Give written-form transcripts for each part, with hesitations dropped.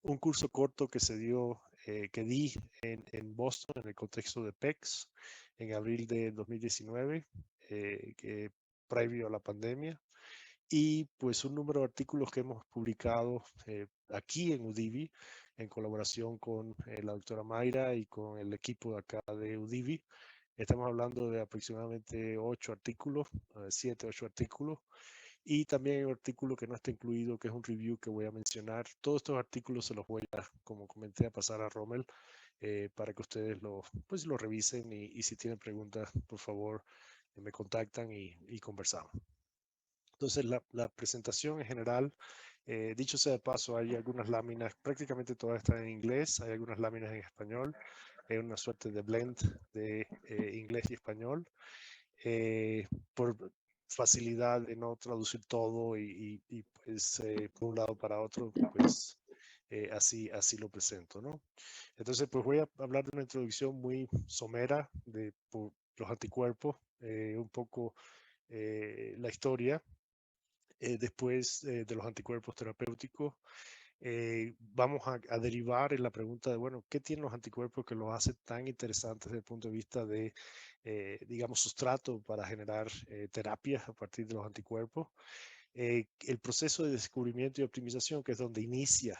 un curso corto que se dio, que di en Boston en el contexto de PEX en abril de 2019, previo a la pandemia. Y pues un número de artículos que hemos publicado aquí en Udemy en colaboración con la doctora Mayra y con el equipo de acá de Udemy. Estamos hablando de aproximadamente 8 artículos, 7, 8 artículos. Y también hay un artículo que no está incluido, que es un review que voy a mencionar. Todos estos artículos se los voy a, como comenté, a pasar a Rommel para que ustedes pues, lo revisen y si tienen preguntas, por favor, me contactan y conversamos. Entonces, la presentación en general, dicho sea de paso, hay algunas láminas, prácticamente todas están en inglés, hay algunas láminas en español, hay una suerte de blend de inglés y español. Por facilidad de no traducir todo y pues por un lado para otro, pues así lo presento, ¿no? Entonces, pues voy a hablar de una introducción muy somera de los anticuerpos, un poco la historia, después de los anticuerpos terapéuticos. Vamos a derivar en la pregunta de, bueno, ¿qué tienen los anticuerpos que los hace tan interesantes desde el punto de vista de, digamos, sustrato para generar terapias a partir de los anticuerpos? El proceso de descubrimiento y optimización, que es donde inicia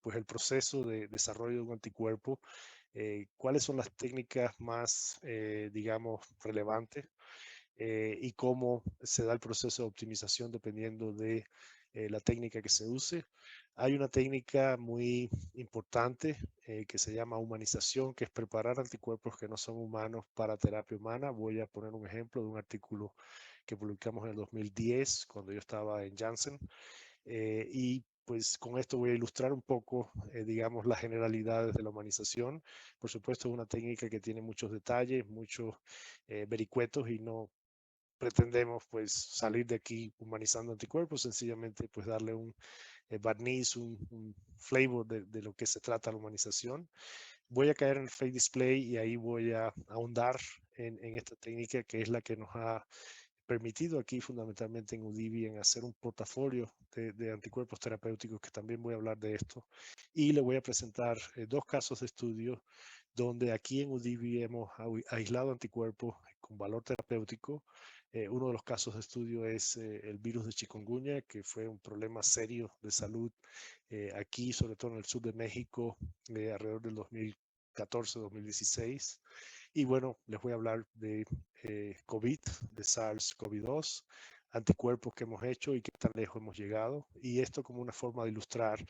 pues el proceso de desarrollo de un anticuerpo. ¿Cuáles son las técnicas más, digamos, relevantes? Y cómo se da el proceso de optimización dependiendo de la técnica que se use. Hay una técnica muy importante que se llama humanización, que es preparar anticuerpos que no son humanos para terapia humana. Voy a poner un ejemplo de un artículo que publicamos en el 2010, cuando yo estaba en Janssen. Y pues con esto voy a ilustrar un poco, digamos, las generalidades de la humanización. Por supuesto, es una técnica que tiene muchos detalles, muchos vericuetos y no pretendemos pues salir de aquí humanizando anticuerpos, sencillamente pues darle un barniz, un flavor de lo que se trata la humanización. Voy a caer en el fake display y ahí voy a ahondar en esta técnica que es la que nos ha permitido aquí fundamentalmente en Udemy en hacer un portafolio de anticuerpos terapéuticos, que también voy a hablar de esto. Y le voy a presentar dos casos de estudio donde aquí en Udemy hemos aislado anticuerpos con valor terapéutico. Uno de los casos de estudio es el virus de chikungunya, que fue un problema serio de salud aquí, sobre todo en el sur de México, alrededor del 2014-2016. Y bueno, les voy a hablar de COVID, de SARS-CoV-2, anticuerpos que hemos hecho y qué tan lejos hemos llegado. Y esto como una forma de ilustrar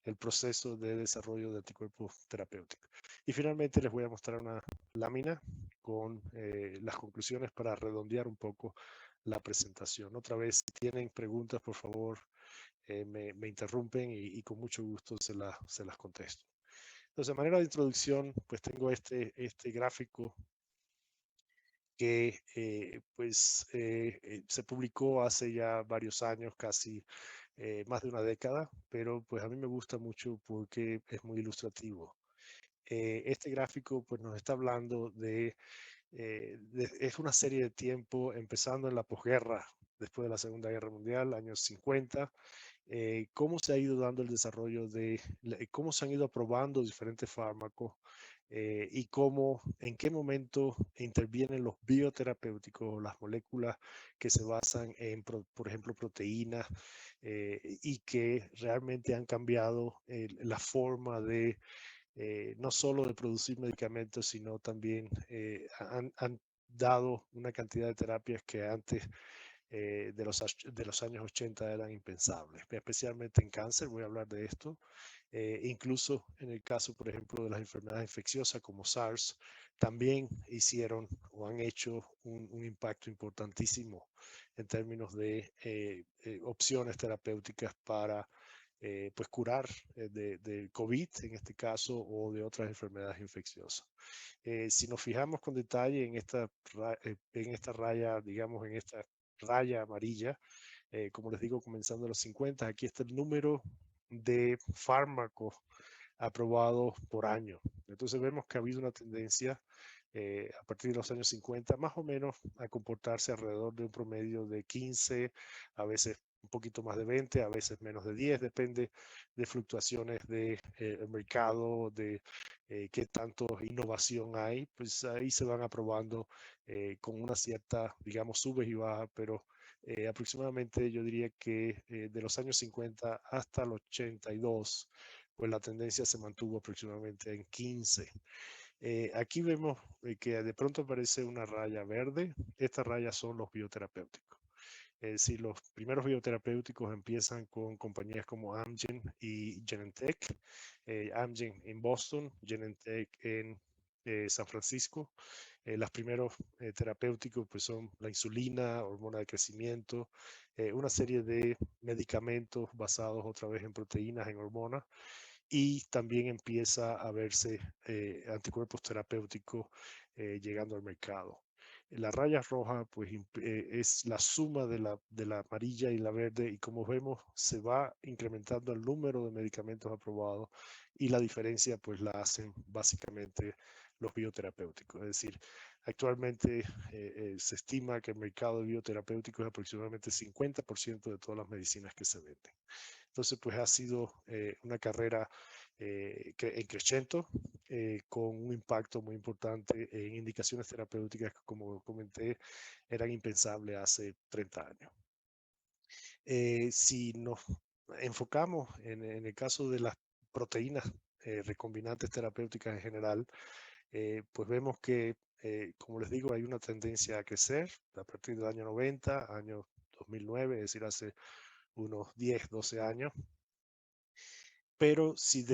el proceso de desarrollo de anticuerpos terapéuticos. Y finalmente les voy a mostrar una lámina con las conclusiones para redondear un poco la presentación. Otra vez, si tienen preguntas, por favor, me interrumpen y con mucho gusto se las contesto. Entonces, de manera de introducción, pues tengo este gráfico que se publicó hace ya varios años, casi más de una década, pero pues a mí me gusta mucho porque es muy ilustrativo. Este gráfico pues nos está hablando es una serie de tiempo empezando en la posguerra, después de la Segunda Guerra Mundial, años 50, cómo se ha ido dando el desarrollo cómo se han ido aprobando diferentes fármacos y en qué momento intervienen los bioterapéuticos, las moléculas que se basan en, por ejemplo, proteínas y que realmente han cambiado la forma de no solo de producir medicamentos, sino también han dado una cantidad de terapias que antes de los años 80 eran impensables, especialmente en cáncer, voy a hablar de esto. Incluso en el caso, por ejemplo, de las enfermedades infecciosas como SARS, también hicieron o han hecho un impacto importantísimo en términos de opciones terapéuticas para pues curar del COVID en este caso o de otras enfermedades infecciosas. Si nos fijamos con detalle en esta raya, digamos en esta raya amarilla, como les digo, comenzando en los 50, aquí está el número de fármacos aprobados por año. Entonces vemos que ha habido una tendencia a partir de los años 50 más o menos a comportarse alrededor de un promedio de 15, a veces un poquito más de 20, a veces menos de 10, depende de fluctuaciones de el mercado, de qué tanto innovación hay, pues ahí se van aprobando con una cierta, digamos, subes y bajas, pero aproximadamente yo diría que de los años 50 hasta el 82, pues la tendencia se mantuvo aproximadamente en 15. Aquí vemos que de pronto aparece una raya verde. Estas rayas son los bioterapéuticos. Es decir, los primeros bioterapéuticos empiezan con compañías como Amgen y Genentech. Amgen en Boston, Genentech en San Francisco. Los primeros terapéuticos pues, son la insulina, hormona de crecimiento, una serie de medicamentos basados otra vez en proteínas, en hormonas, y también empieza a verse anticuerpos terapéuticos llegando al mercado. La raya roja pues, es la suma de la amarilla y la verde, y como vemos se va incrementando el número de medicamentos aprobados, y la diferencia pues la hacen básicamente los bioterapéuticos. Es decir, actualmente se estima que el mercado de bioterapéuticos es aproximadamente 50% de todas las medicinas que se venden. Entonces, pues ha sido una carrera en crescendo, con un impacto muy importante en indicaciones terapéuticas que, como comenté, eran impensables hace 30 años. Si nos enfocamos en el caso de las proteínas recombinantes terapéuticas en general, pues vemos que, como les digo, hay una tendencia a crecer a partir del año 90, año 2009, es decir, hace unos 10, 12 años. Pero si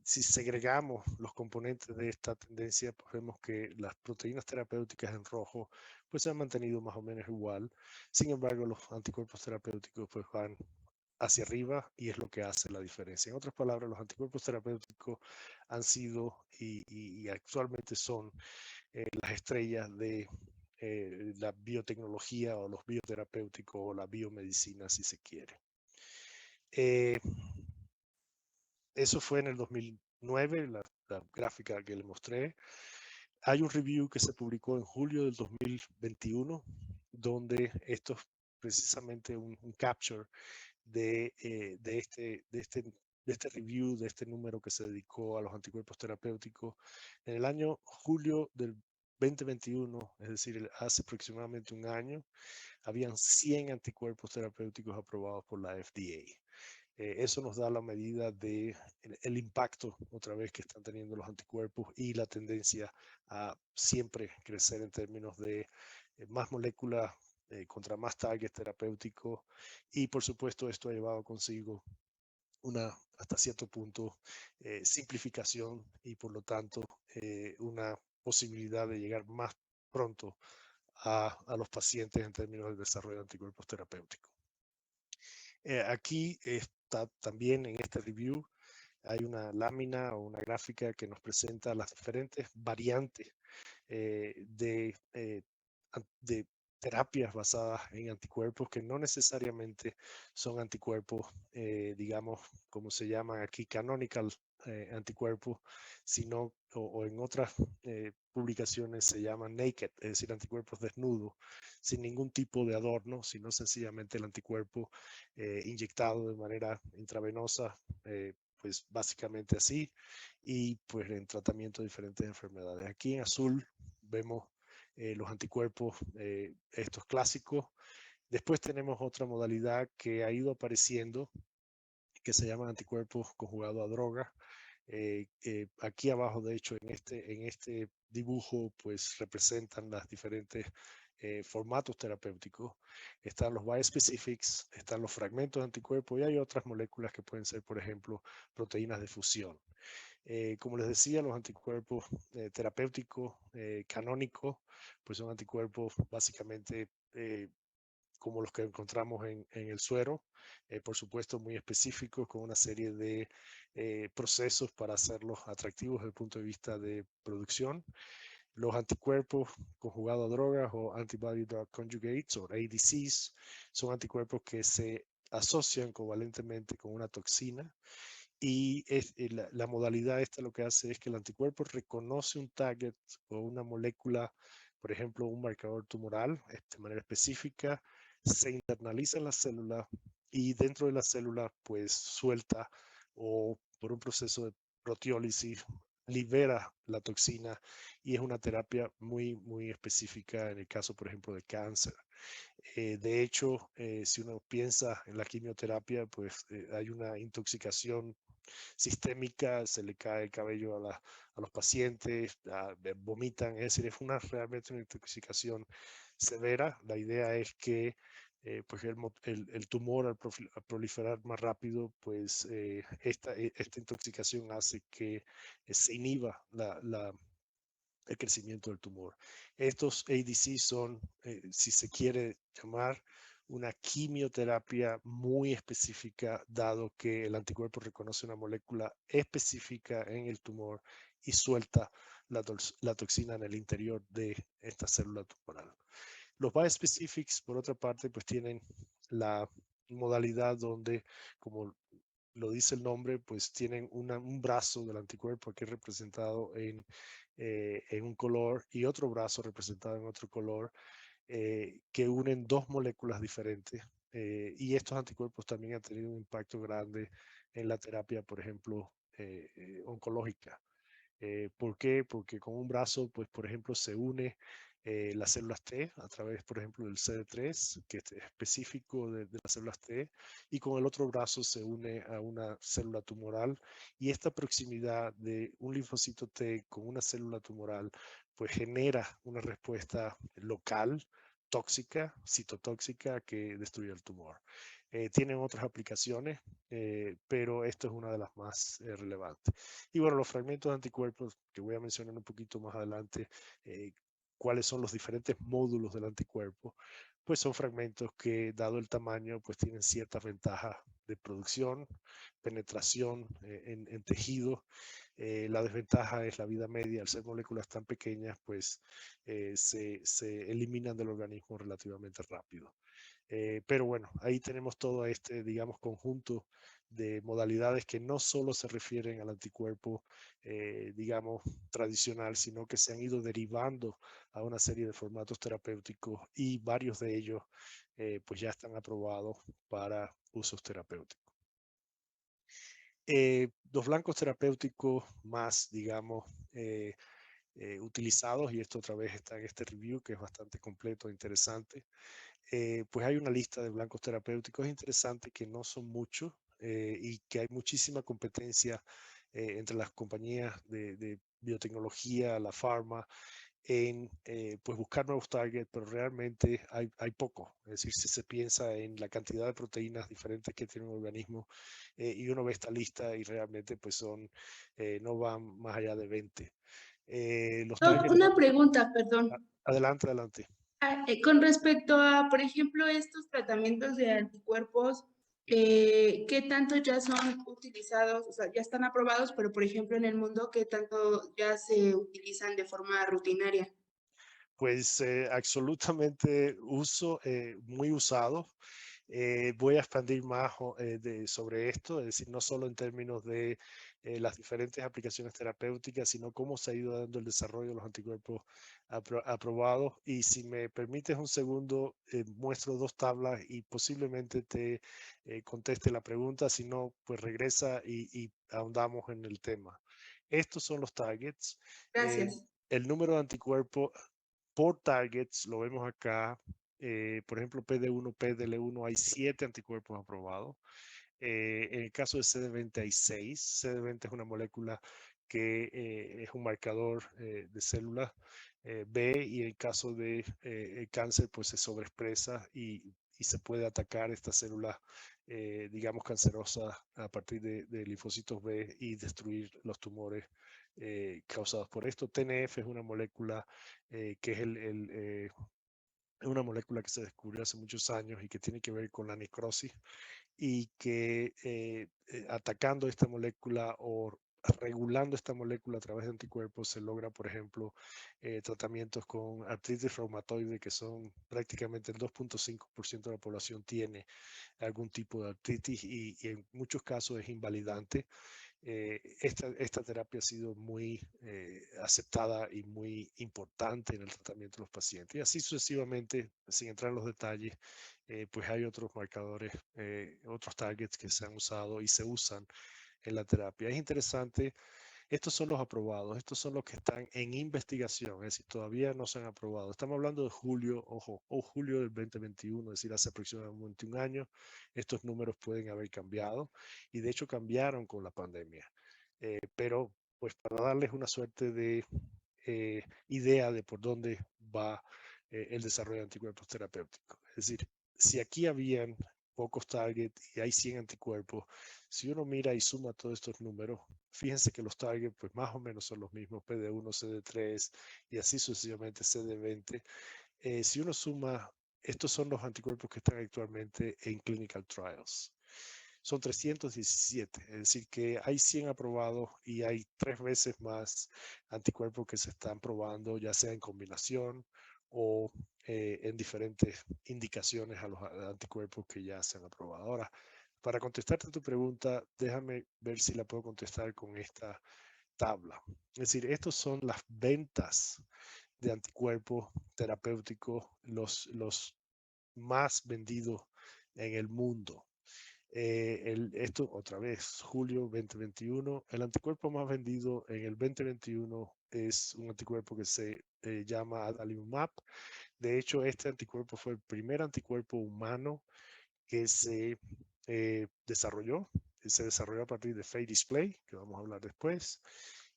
segregamos los componentes de esta tendencia, pues vemos que las proteínas terapéuticas en rojo pues se han mantenido más o menos igual. Sin embargo, los anticuerpos terapéuticos pues van hacia arriba, y es lo que hace la diferencia. En otras palabras, los anticuerpos terapéuticos han sido y actualmente son las estrellas de la biotecnología, o los bioterapéuticos, o la biomedicina, si se quiere. Eso fue en el 2009, la gráfica que le mostré. Hay un review que se publicó en julio del 2021, donde esto es precisamente un capture de este review, de este número que se dedicó a los anticuerpos terapéuticos. En el año julio del 2021, es decir, hace aproximadamente un año, habían 100 anticuerpos terapéuticos aprobados por la FDA. Eso nos da la medida de el impacto, otra vez, que están teniendo los anticuerpos, y la tendencia a siempre crecer en términos de más moléculas contra más targets terapéuticos. Y por supuesto esto ha llevado consigo una, hasta cierto punto, simplificación, y por lo tanto una posibilidad de llegar más pronto a los pacientes en términos de desarrollo de anticuerpos terapéuticos. Aquí está también en este review, hay una lámina o una gráfica que nos presenta las diferentes variantes de terapias basadas en anticuerpos, que no necesariamente son anticuerpos, digamos, como se llaman aquí, canonical anticuerpos, sino, o en otras publicaciones se llaman naked, es decir, anticuerpos desnudos, sin ningún tipo de adorno, sino sencillamente el anticuerpo inyectado de manera intravenosa, pues básicamente así, y pues en tratamiento de diferentes enfermedades. Aquí en azul vemos los anticuerpos, estos clásicos. Después tenemos otra modalidad que ha ido apareciendo, que se llaman anticuerpos conjugados a droga. Aquí abajo, de hecho, en este dibujo, pues representan las diferentes formatos terapéuticos. Están los bispecifics, están los fragmentos de anticuerpos, y hay otras moléculas que pueden ser, por ejemplo, proteínas de fusión. Como les decía, los anticuerpos terapéuticos canónicos, pues son anticuerpos básicamente como los que encontramos en el suero, por supuesto muy específicos, con una serie de procesos para hacerlos atractivos desde el punto de vista de producción. Los anticuerpos conjugados a drogas, o antibody drug conjugates, o ADCs, son anticuerpos que se asocian covalentemente con una toxina, y la modalidad esta lo que hace es que el anticuerpo reconoce un target o una molécula, por ejemplo, un marcador tumoral, de manera específica, se internaliza en la célula y dentro de la célula pues suelta o por un proceso de proteólisis libera la toxina y es una terapia muy específica en el caso, por ejemplo, de cáncer. De hecho, si uno piensa en la quimioterapia, pues hay una intoxicación sistémica, se le cae el cabello a los pacientes, vomitan, es decir, es realmente una intoxicación severa. La idea es que pues el tumor al proliferar más rápido, pues esta intoxicación hace que se inhiba el crecimiento del tumor. Estos ADC son, si se quiere llamar, una quimioterapia muy específica, dado que el anticuerpo reconoce una molécula específica en el tumor y suelta la toxina en el interior de esta célula tumoral. Los bispecifics, por otra parte, pues tienen la modalidad donde, como lo dice el nombre, pues tienen un brazo del anticuerpo aquí representado en un color y otro brazo representado en otro color, que unen dos moléculas diferentes. Y estos anticuerpos también han tenido un impacto grande en la terapia, por ejemplo, oncológica. ¿Por qué? Porque con un brazo, pues, por ejemplo, se une las células T a través, por ejemplo, del CD3, que es específico de las células T, y con el otro brazo se une a una célula tumoral. Y esta proximidad de un linfocito T con una célula tumoral, pues genera una respuesta local, tóxica, citotóxica, que destruye el tumor. Tienen otras aplicaciones, pero esto es una de las más relevantes. Y bueno, los fragmentos de anticuerpos, que voy a mencionar un poquito más adelante, cuáles son los diferentes módulos del anticuerpo, pues son fragmentos que, dado el tamaño, pues tienen ciertas ventajas de producción, penetración en tejido. La desventaja es la vida media. Al ser moléculas tan pequeñas, pues se eliminan del organismo relativamente rápido. Pero bueno, ahí tenemos todo este, digamos, conjunto de modalidades que no solo se refieren al anticuerpo, digamos, tradicional, sino que se han ido derivando a una serie de formatos terapéuticos y varios de ellos pues ya están aprobados para usos terapéuticos. Los blancos terapéuticos más, digamos, utilizados, y esto otra vez está en este review que es bastante completo e interesante, pues hay una lista de blancos terapéuticos interesantes que no son muchos y que hay muchísima competencia entre las compañías de biotecnología, la farma, en pues buscar nuevos targets, pero realmente hay poco. Es decir, si se piensa en la cantidad de proteínas diferentes que tiene un organismo y uno ve esta lista y realmente pues no van más allá de 20. Los Doc, targets, una pregunta, perdón. adelante, adelante. Con respecto a, por ejemplo, estos tratamientos de anticuerpos, ¿qué tanto ya son utilizados? O sea, ya están aprobados, pero por ejemplo en el mundo, ¿qué tanto ya se utilizan de forma rutinaria? Pues absolutamente muy usado. Voy a expandir más sobre esto, es decir, no solo en términos de las diferentes aplicaciones terapéuticas, sino cómo se ha ido dando el desarrollo de los anticuerpos aprobados. Y si me permites un segundo, muestro dos tablas y posiblemente te conteste la pregunta, si no, pues regresa y ahondamos en el tema. Estos son los targets. Eh, Gracias. el número de anticuerpos por targets, lo vemos acá, por ejemplo, PD1, PDL1, hay 7 anticuerpos aprobados. En el caso de CD20 hay 6. CD20 es una molécula que es un marcador de células B, y en el caso de el cáncer, pues se sobreexpresa y se puede atacar estas células, digamos, cancerosas a partir de linfocitos B y destruir los tumores causados por esto. TNF es una molécula que es una molécula que se descubrió hace muchos años y que tiene que ver con la necrosis, y que atacando esta molécula o regulando esta molécula a través de anticuerpos se logra, por ejemplo, tratamientos con artritis reumatoide, que son prácticamente el 2.5% de la población tiene algún tipo de artritis y en muchos casos es invalidante. Esta terapia ha sido muy aceptada y muy importante en el tratamiento de los pacientes. Y así sucesivamente, sin entrar en los detalles, pues hay otros marcadores, otros targets que se han usado y se usan en la terapia. Es interesante, estos son los aprobados, estos son los que están en investigación, es decir, todavía no se han aprobado. Estamos hablando de julio, ojo, o julio del 2021, es decir, hace aproximadamente un año. Estos números pueden haber cambiado y de hecho cambiaron con la pandemia. Pero pues para darles una suerte de idea de por dónde va el desarrollo de anticuerpos terapéuticos. Es decir, si aquí habían pocos targets y hay 100 anticuerpos, si uno mira y suma todos estos números, fíjense que los targets pues más o menos son los mismos, PD1, CD3 y así sucesivamente CD20. Si uno suma, estos son los anticuerpos que están actualmente en clinical trials. Son 317, es decir, que hay 100 aprobados y hay 3 veces más anticuerpos que se están probando, ya sea en combinación o en diferentes indicaciones a los anticuerpos que ya se han aprobado. Ahora, para contestarte tu pregunta, déjame ver si la puedo contestar con esta tabla. Es decir, estos son las ventas de anticuerpos terapéuticos, los más vendidos en el mundo. Esto otra vez, julio 2021, el anticuerpo más vendido en el 2021 es un anticuerpo que se llama adalimumab. De hecho, este anticuerpo fue el primer anticuerpo humano que desarrolló. Se desarrolló a partir de Fate Display, que vamos a hablar después.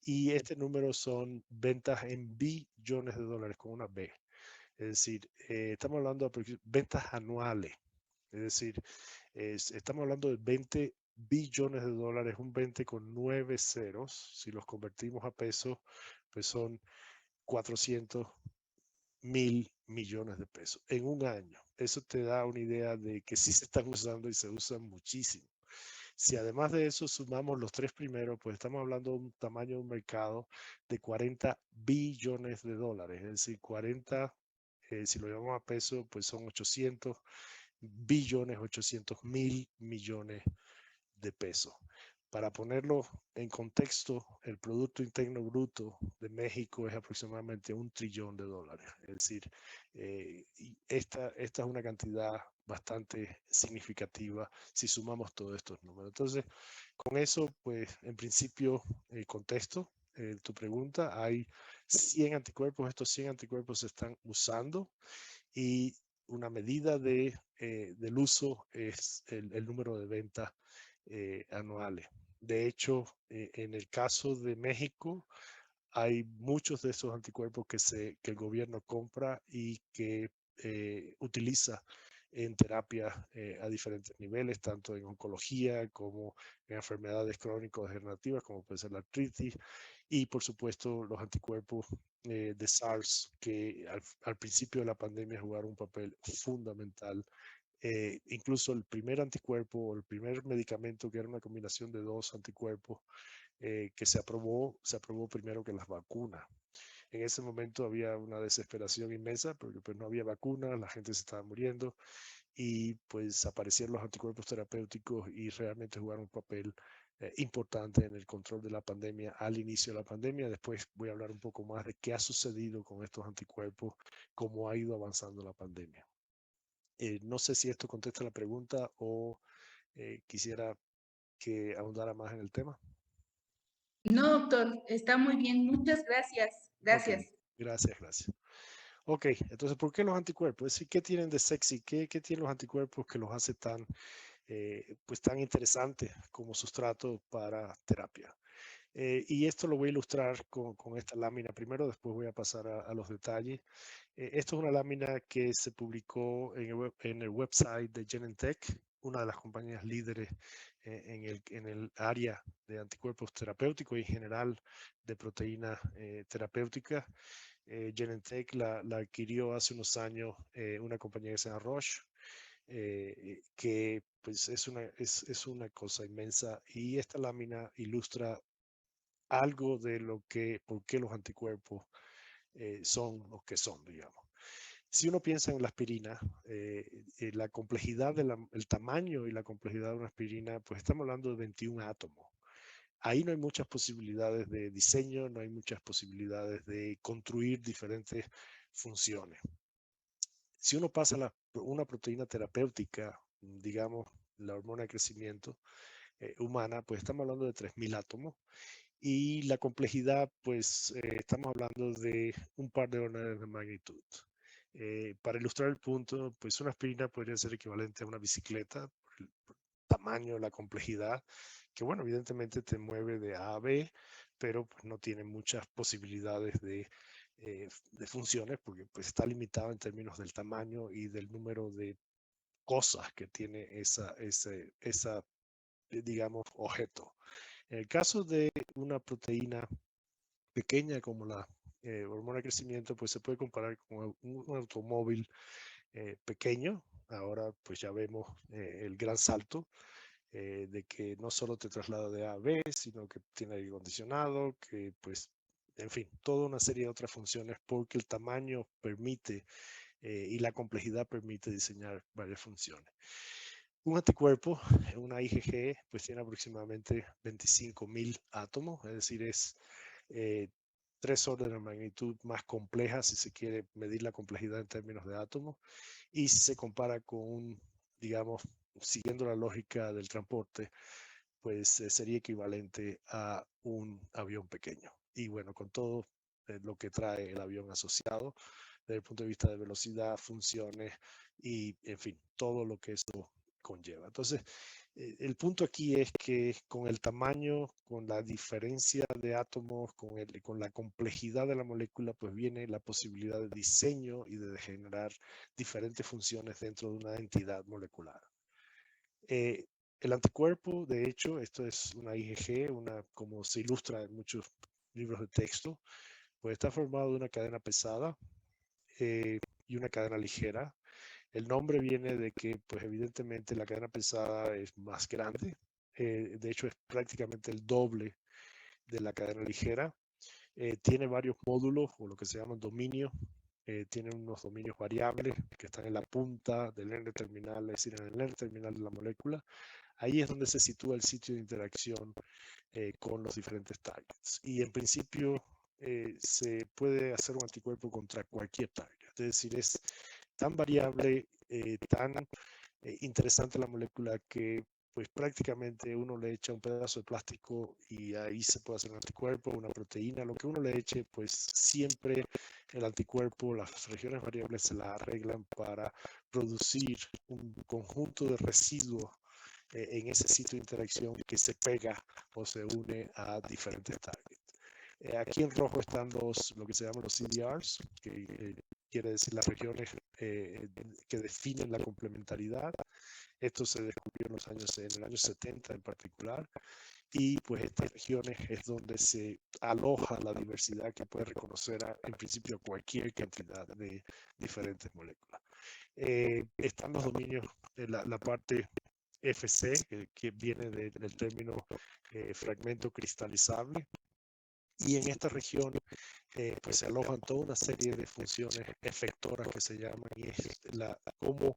Y este número son ventas en billones de dólares con una B. Es decir, estamos hablando de ventas anuales. Es decir, estamos hablando de 20 billones de dólares, un 20 con 9 ceros. Si los convertimos a pesos, pues son 400.000 millones de pesos en un año. Eso te da una idea de que sí se están usando y se usan muchísimo. Si además de eso sumamos los 3 primeros, pues estamos hablando de un tamaño de un mercado de 40 billones de dólares. Es decir, 40, si lo llevamos a peso, pues son 800 billones, 800.000 millones de pesos. Para ponerlo en contexto, el Producto Interno Bruto de México es aproximadamente $1 trillón. Es decir, esta es una cantidad bastante significativa si sumamos todos estos números. Entonces, con eso, pues en principio, contesto tu pregunta. Hay 100 anticuerpos, estos 100 anticuerpos se están usando y una medida del uso es el número de ventas anuales. De hecho, en el caso de México, hay muchos de esos anticuerpos que el gobierno compra y que utiliza en terapia a diferentes niveles, tanto en oncología como en enfermedades crónico-degenerativas, como puede ser la artritis, y por supuesto los anticuerpos de SARS, que al principio de la pandemia jugaron un papel fundamental. Incluso el primer anticuerpo o el primer medicamento, que era una combinación de 2 anticuerpos, que se aprobó primero que las vacunas. En ese momento había una desesperación inmensa porque pues no había vacunas, la gente se estaba muriendo y pues aparecieron los anticuerpos terapéuticos y realmente jugaron un papel importante en el control de la pandemia al inicio de la pandemia. Después voy a hablar un poco más de qué ha sucedido con estos anticuerpos, cómo ha ido avanzando la pandemia. No sé si esto contesta la pregunta o quisiera que ahondara más en el tema. No, doctor, está muy bien. Muchas gracias. Ok, Gracias. gracias. Ok, entonces, ¿por qué los anticuerpos? Es decir, ¿qué tienen de sexy? ¿Qué tienen los anticuerpos que los hace pues tan interesantes como sustrato para terapia? Y esto lo voy a ilustrar con esta lámina primero, después voy a pasar a los detalles. Esto es una lámina que se publicó en el website de Genentech, una de las compañías líderes en el área de anticuerpos terapéuticos y en general de proteínas terapéuticas. Genentech la adquirió hace unos años una compañía que se llama Roche, que pues es una cosa inmensa, y esta lámina ilustra algo de por qué los anticuerpos son lo que son, digamos. Si uno piensa en la aspirina, la complejidad el tamaño y la complejidad de una aspirina, pues estamos hablando de 21 átomos. Ahí no hay muchas posibilidades de diseño, no hay muchas posibilidades de construir diferentes funciones. Si uno pasa una proteína terapéutica, digamos, la hormona de crecimiento humana, pues estamos hablando de 3.000 átomos. Y la complejidad, pues estamos hablando de un par de órdenes de magnitud. Para ilustrar el punto, pues una aspirina podría ser equivalente a una bicicleta por el tamaño, la complejidad, que bueno, evidentemente te mueve de A a B, pero pues, no tiene muchas posibilidades de funciones porque pues está limitado en términos del tamaño y del número de cosas que tiene esa digamos, objeto. En el caso de una proteína pequeña como la hormona de crecimiento, pues se puede comparar con un automóvil pequeño. Ahora pues ya vemos el gran salto de que no solo te traslada de A a B, sino que tiene aire acondicionado, que pues, en fin, toda una serie de otras funciones porque el tamaño permite y la complejidad permite diseñar varias funciones. Un anticuerpo, una IgG, pues tiene aproximadamente 25.000 átomos, es decir, es 3 órdenes de magnitud más compleja si se quiere medir la complejidad en términos de átomos. Y si se compara con digamos, siguiendo la lógica del transporte, pues sería equivalente a un avión pequeño. Y bueno, con todo lo que trae el avión asociado, desde el punto de vista de velocidad, funciones y, en fin, todo lo que esto conlleva. Entonces, el punto aquí es que con el tamaño, con la diferencia de átomos, con la complejidad de la molécula, pues viene la posibilidad de diseño y de generar diferentes funciones dentro de una entidad molecular. El anticuerpo, de hecho, esto es una IgG, como se ilustra en muchos libros de texto, pues está formado de una cadena pesada y una cadena ligera. El nombre viene de que, pues evidentemente, la cadena pesada es más grande. De hecho, es prácticamente el doble de la cadena ligera. Tiene varios módulos o lo que se llaman dominios. Tiene unos dominios variables que están en la punta del N-terminal, es decir, en el N-terminal de la molécula. Ahí es donde se sitúa el sitio de interacción con los diferentes targets. Y en principio se puede hacer un anticuerpo contra cualquier target. Es decir, es tan variable, tan interesante la molécula que pues prácticamente uno le echa un pedazo de plástico y ahí se puede hacer un anticuerpo, una proteína, lo que uno le eche, pues siempre el anticuerpo, las regiones variables se la arreglan para producir un conjunto de residuos en ese sitio de interacción que se pega o se une a diferentes targets. Aquí en rojo están lo que se llaman los CDRs, que quiere decir las regiones que definen la complementariedad. Esto se descubrió en el año 70 en particular. Y pues estas regiones es donde se aloja la diversidad que puede reconocer en principio cualquier cantidad de diferentes moléculas. Están los dominios, la parte FC, que viene del término fragmento cristalizable. Y en esta región pues se alojan toda una serie de funciones efectoras que se llaman y es cómo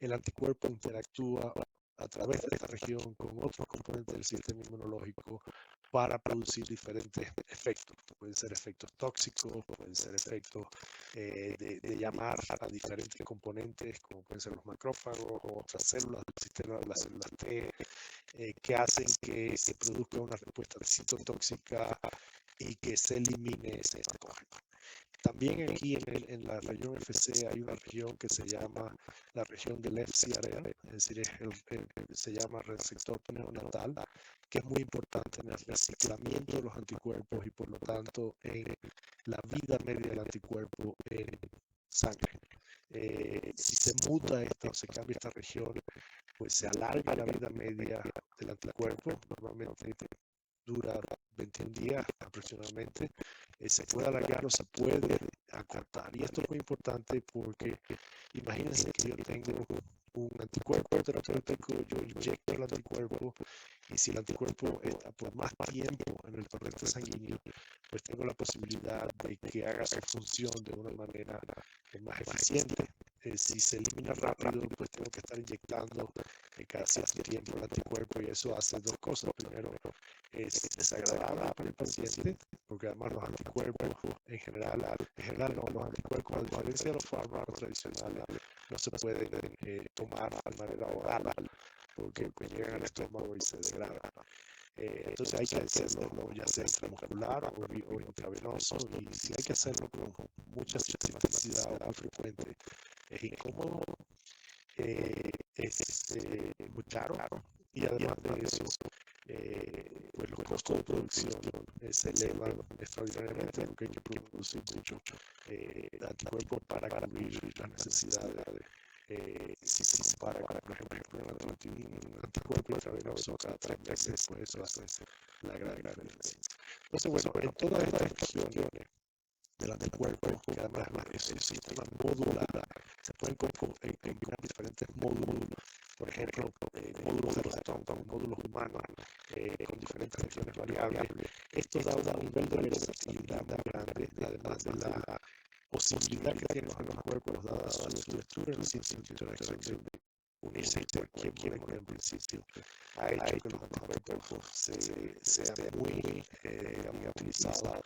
el anticuerpo interactúa a través de esta región con otros componentes del sistema inmunológico para producir diferentes efectos. Pueden ser efectos tóxicos, pueden ser efectos de llamar a diferentes componentes, como pueden ser los macrófagos o otras células del sistema de las células T, que hacen que se produzca una respuesta citotóxica y que se elimine ese patógeno. También aquí en la región FC hay una región que se llama la región del FcRn, es decir, se llama receptor neonatal, que es muy importante en el reciclamiento de los anticuerpos y por lo tanto en la vida media del anticuerpo en sangre. Si se muta esta o se cambia esta región, pues se alarga la vida media del anticuerpo, normalmente dura 21 días aproximadamente, se puede alargar o se puede acortar. Y esto es muy importante porque imagínense que yo tengo un anticuerpo terapéutico, yo inyecto el anticuerpo y si el anticuerpo está por más tiempo en el torrente sanguíneo, pues tengo la posibilidad de que haga su función de una manera más eficiente. Si se elimina rápido, pues tengo que estar inyectando cada cierto tiempo el anticuerpo y eso hace dos cosas. Primero, es desagradable para el paciente, porque además los anticuerpos en general no, los anticuerpos, a diferencia de los fármacos tradicionales, no se pueden tomar de manera oral, porque pues, llegan al estómago y se degradan. Entonces hay que hacerlo ya sea intramuscular o intravenoso, y si hay que hacerlo con mucha sistematicidad o muy frecuente, es incómodo, es muy caro, y además de eso, pues los costos de producción se elevan extraordinariamente porque hay que producir mucho anticuerpos para cubrir las necesidades. Si se compara con, por ejemplo, un anticuerpo intravenoso cada 3 meses, pues eso hace la gran diferencia. Entonces, bueno, en todas estas regiones del anticuerpo, que además es un sistema modular, se pueden combinar diferentes módulos, por ejemplo, módulos de ratón con módulos humanos, con diferentes regiones variables. Esto da un nivel de versatilidad muy grande, además de la posibilidad que tienen los anticuerpos, dada su estructura en ciencia de interacción de unirse a cualquier molécula en principio, ha hecho que los anticuerpos sean muy utilizados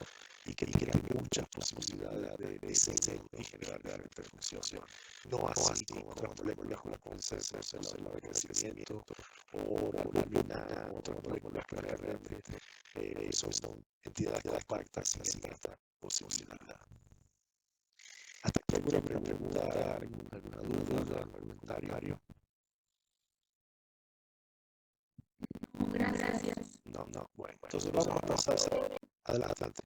y que tienen muchas posibilidades de diseño y generar realmente función. No así como otras moléculas como pueden ser células de crecimiento o la albumina, otras moléculas que realmente son entidades compactas sin esta posibilidad. ¿Hasta aquí alguna pregunta, alguna duda, algún comentario? Gracias. No, bueno, entonces vamos a pasar adelante.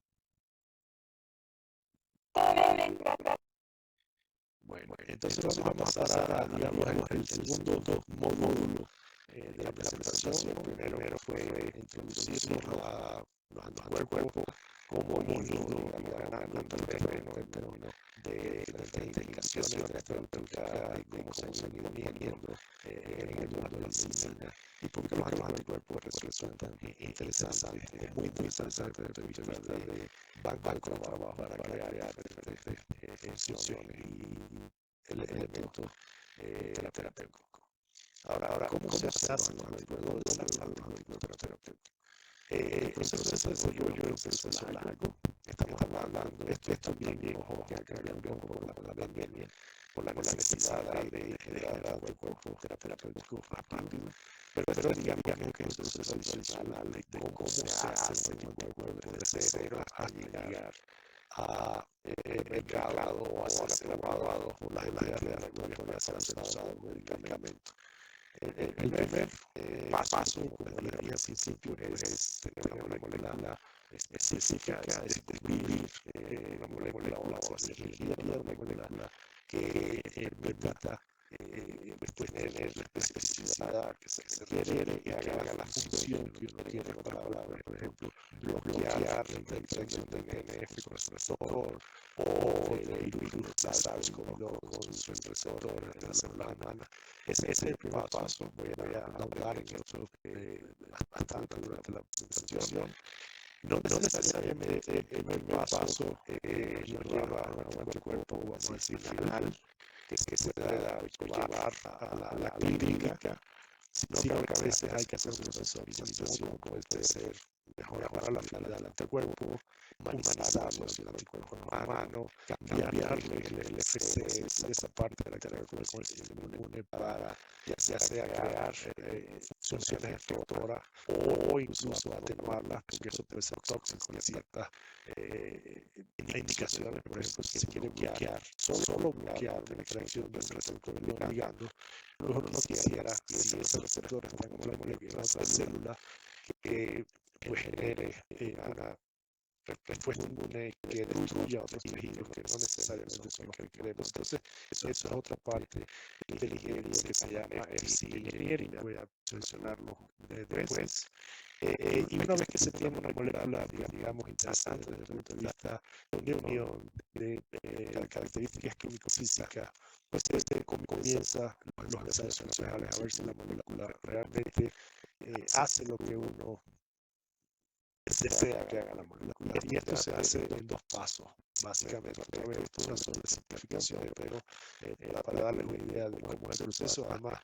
Bueno, entonces vamos a pasar a, digamos, el segundo módulo de la presentación. El primero fue introducir los anticuerpos como ido ganando el terreno en términos de diferentes indicaciones terapéuticas y cómo se han ido viendo en el mundo de la medicina y por qué los anticuerpos resultan interesantes, muy interesantes desde el punto de vista de banco de trabajo para crear diferentes funciones y elementos terapéuticos. Ahora, ¿cómo se hacen los anticuerpos terapéuticos? El proceso de desarrollo es un proceso largo. Estamos hablando de esto también, ojo, que ha cambiado un poco por la pandemia, por la necesidad de generar anticuerpos terapéuticos más rápido. Pero digamos que es un proceso adicional de cómo se hace un anticuerpo de cero a llegar a mercado o a ser aprobado por las entidades regulatorias para ser usado el medicamento. El primer paso, como le dije al principio, es tener una molécula específica, es descubrir una molécula o hacer ingeniería de una molécula que permita tener la especificidad que se requiere y haga la función que uno quiere. En otras palabras, por ejemplo, bloquear la interacción del DNF con el receptor o del virus de SARS-CoV-2 con su receptor de la célula humana. Ese es el primer paso. Voy a ahondar en esto bastante durante la presentación. No necesariamente el primer paso nos lleva a un anticuerpo, vamos a decir, final, que se pueda llevar a la clínica, sino que a veces hay que hacer un proceso de optimización, como puede ser mejorar la finalidad del anticuerpo, humanizarlo si el anticuerpo es humano, cambiarle el FC, esa parte de la que tiene que ver con el sistema inmune para ya sea crear funciones efectoras o incluso atenuarlas, porque eso puede ser tóxico en ciertas indicaciones. Por ejemplo, si se quiere bloquear, solo bloquear la interacción del receptor y el ligando, luego uno no quisiera, si ese receptor está como la molécula de otra célula, que pues genere una respuesta inmune que destruya otros tejidos que no necesariamente son los que queremos. Entonces, eso es otra parte de la ingeniería que se llama FC Engineering. Voy a mencionarlo después. Y una vez que se tiene una molécula, digamos, interesante desde el punto de vista de unión de características químico-físicas, pues comienza los ensayos funcionales a ver si la molécula realmente hace lo que uno desea que haga la molécula. Y esto se hace en dos pasos, básicamente. Otra vez, esto es una sobresimplificación, pero para darles una idea de cómo es el proceso, además,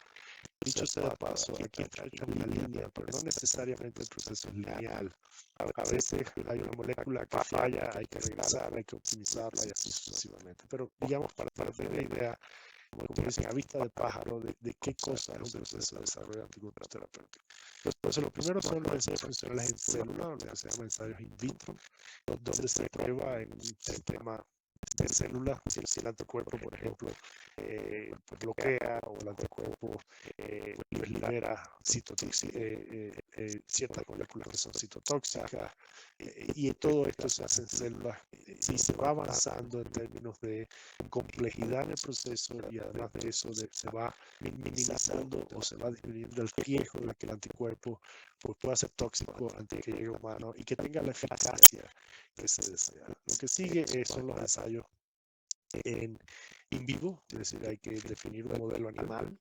dicho sea de paso, aquí está hecha una línea, pero no necesariamente el proceso es lineal. A veces hay una molécula que falla, hay que regresarla, hay que optimizarla y así sucesivamente. Pero digamos, para tener una idea, como dicen, a vista de pájaro, de qué cosa es un proceso de desarrollo de anticuerpos terapéuticos. Entonces, lo primero son los ensayos funcionales en célula, lo que se llama ensayos in vitro, donde se prueba en un sistema de células si el anticuerpo, por ejemplo, pues bloquea o el anticuerpo pues libera ciertas moléculas que son citotóxicas, y todo esto se hace en células y se va avanzando en términos de complejidad en el proceso, y además de eso se va minimizando o se va disminuyendo el riesgo de que el anticuerpo pues, pueda ser tóxico antes que llegue a humano y que tenga la eficacia que se desea. Lo que sigue son los ensayos en vivo, es decir, hay que definir un modelo animal,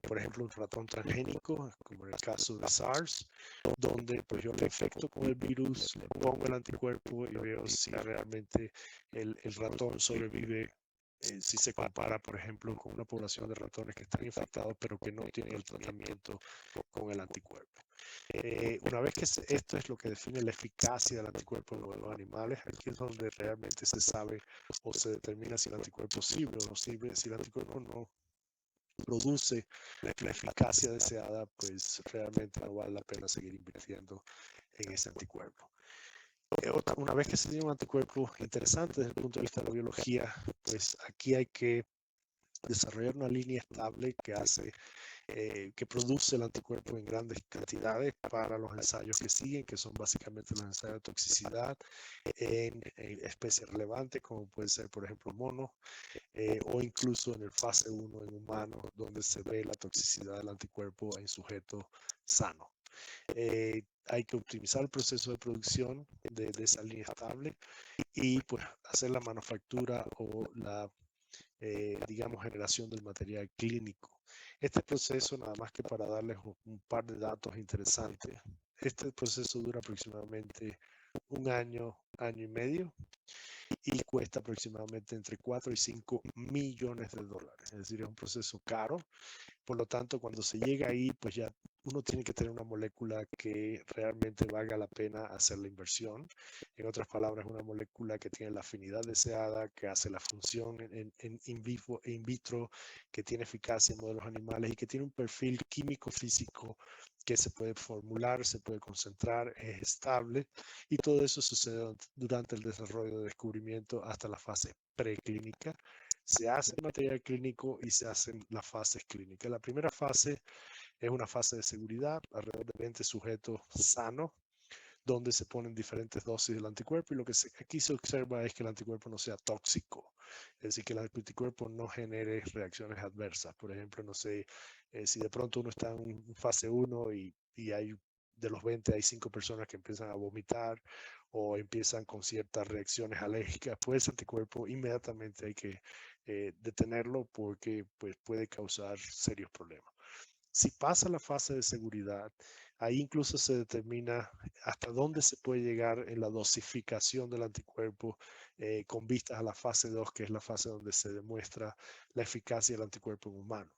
por ejemplo, un ratón transgénico, como en el caso de SARS, donde pues yo le infecto con el virus, le pongo el anticuerpo y veo si realmente el ratón sobrevive. Si se compara, por ejemplo, con una población de ratones que están infectados pero que no tienen el tratamiento con el anticuerpo. Una vez que esto es lo que define la eficacia del anticuerpo en los animales, aquí es donde realmente se sabe o se determina si el anticuerpo sirve o no sirve. Si el anticuerpo no produce la eficacia deseada, pues realmente no vale la pena seguir invirtiendo en ese anticuerpo. Una vez que se tiene un anticuerpo interesante desde el punto de vista de la biología, pues aquí hay que desarrollar una línea estable que produce el anticuerpo en grandes cantidades para los ensayos que siguen, que son básicamente los ensayos de toxicidad en especies relevantes, como puede ser, por ejemplo, monos, o incluso en el fase 1 en humanos, donde se ve la toxicidad del anticuerpo en sujetos sanos. Hay que optimizar el proceso de producción de esa línea estable y pues hacer la manufactura o la digamos, generación del material clínico. Este proceso, nada más que para darles un par de datos interesantes, este proceso dura aproximadamente un año, año y medio, y cuesta aproximadamente entre 4 y 5 millones de dólares. Es decir, es un proceso caro. Por lo tanto, cuando se llega ahí, pues ya uno tiene que tener una molécula que realmente valga la pena hacer la inversión. En otras palabras, una molécula que tiene la afinidad deseada, que hace la función en vivo e in vitro, que tiene eficacia en modelos animales y que tiene un perfil químico-físico que se puede formular, se puede concentrar, es estable, y todo eso sucede durante el desarrollo de descubrimiento hasta la fase preclínica. Se hace el material clínico y se hacen las fases clínicas. La primera fase es una fase de seguridad, alrededor de 20 sujetos sanos, donde se ponen diferentes dosis del anticuerpo, y lo que aquí se observa es que el anticuerpo no sea tóxico, es decir, que el anticuerpo no genere reacciones adversas. Por ejemplo, no sé, si de pronto uno está en fase 1 y hay de los 20 hay 5 personas que empiezan a vomitar o empiezan con ciertas reacciones alérgicas, pues ese anticuerpo inmediatamente hay que detenerlo, porque pues, puede causar serios problemas. Si pasa la fase de seguridad, ahí incluso se determina hasta dónde se puede llegar en la dosificación del anticuerpo, con vistas a la fase 2, que es la fase donde se demuestra la eficacia del anticuerpo en humano.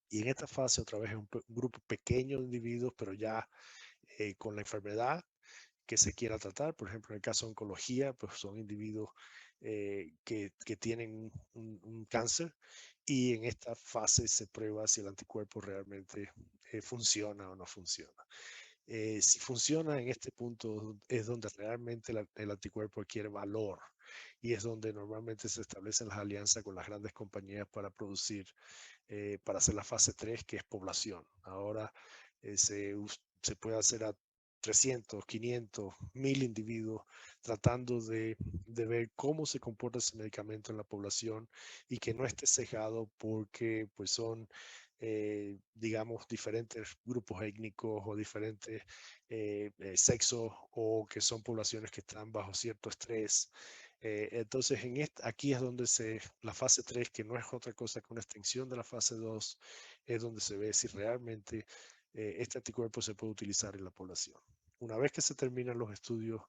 Y en esta fase otra vez es un grupo pequeño de individuos, pero ya con la enfermedad que se quiera tratar. Por ejemplo, en el caso de oncología, pues son individuos que tienen un cáncer, y en esta fase se prueba si el anticuerpo realmente funciona o no funciona. Si funciona en este punto es donde realmente el anticuerpo adquiere valor, y es donde normalmente se establecen las alianzas con las grandes compañías para producir, para hacer la fase 3, que es población. Ahora se puede hacer 300, 500, 1000 individuos tratando de ver cómo se comporta ese medicamento en la población y que no esté sesgado porque pues son, digamos, diferentes grupos étnicos o diferentes sexos o que son poblaciones que están bajo cierto estrés. Entonces, aquí es donde la fase 3, que no es otra cosa que una extensión de la fase 2, es donde se ve si realmente este anticuerpo se puede utilizar en la población. Una vez que se terminan los estudios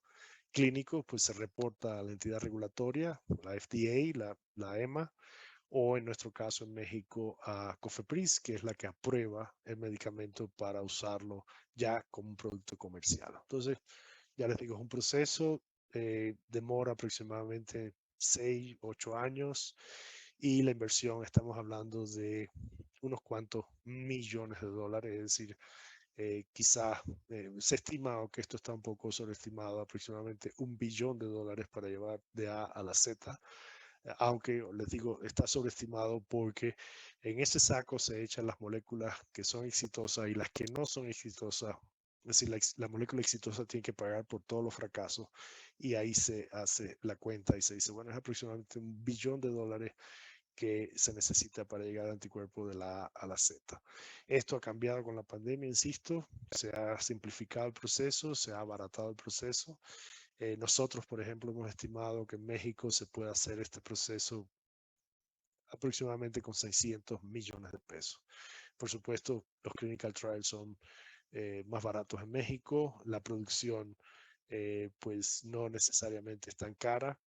clínicos, pues se reporta a la entidad regulatoria, la FDA, la EMA, o en nuestro caso en México a COFEPRIS, que es la que aprueba el medicamento para usarlo ya como un producto comercial. Entonces, ya les digo, es un proceso, demora aproximadamente 6, 8 años y la inversión, estamos hablando de unos cuantos millones de dólares, es decir, quizás se estima que esto está un poco sobreestimado, aproximadamente $1 billón para llevar de A a la Z, aunque les digo, está sobreestimado porque en ese saco se echan las moléculas que son exitosas y las que no son exitosas. Es decir, la molécula exitosa tiene que pagar por todos los fracasos y ahí se hace la cuenta y se dice, bueno, es aproximadamente $1 billón que se necesita para llegar al anticuerpo de la A a la Z. Esto ha cambiado con la pandemia, insisto, se ha simplificado el proceso, se ha abaratado el proceso. Nosotros, por ejemplo, hemos estimado que en México se puede hacer este proceso aproximadamente con 600 millones de pesos. Por supuesto, los clinical trials son más baratos en México, la producción pues no necesariamente es tan cara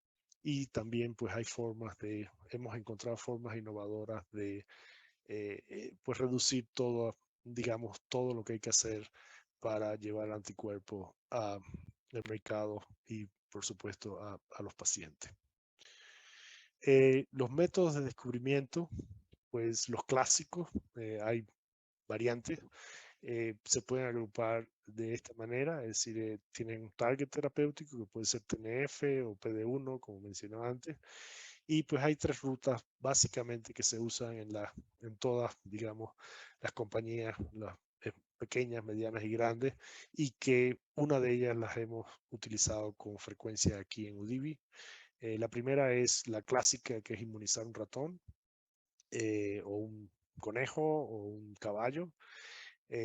y también pues hemos encontrado formas innovadoras de pues reducir todo, digamos, todo lo que hay que hacer para llevar el anticuerpo al mercado y por supuesto a los pacientes. Los métodos de descubrimiento, pues los clásicos, hay variantes, se pueden agrupar de esta manera, es decir, tienen un target terapéutico que puede ser TNF o PD1, como mencionaba antes, y pues hay 3 rutas básicamente que se usan en todas, digamos, las compañías, las pequeñas, medianas y grandes, y que una de ellas las hemos utilizado con frecuencia aquí en Udivi. La primera es la clásica, que es inmunizar un ratón o un conejo o un caballo,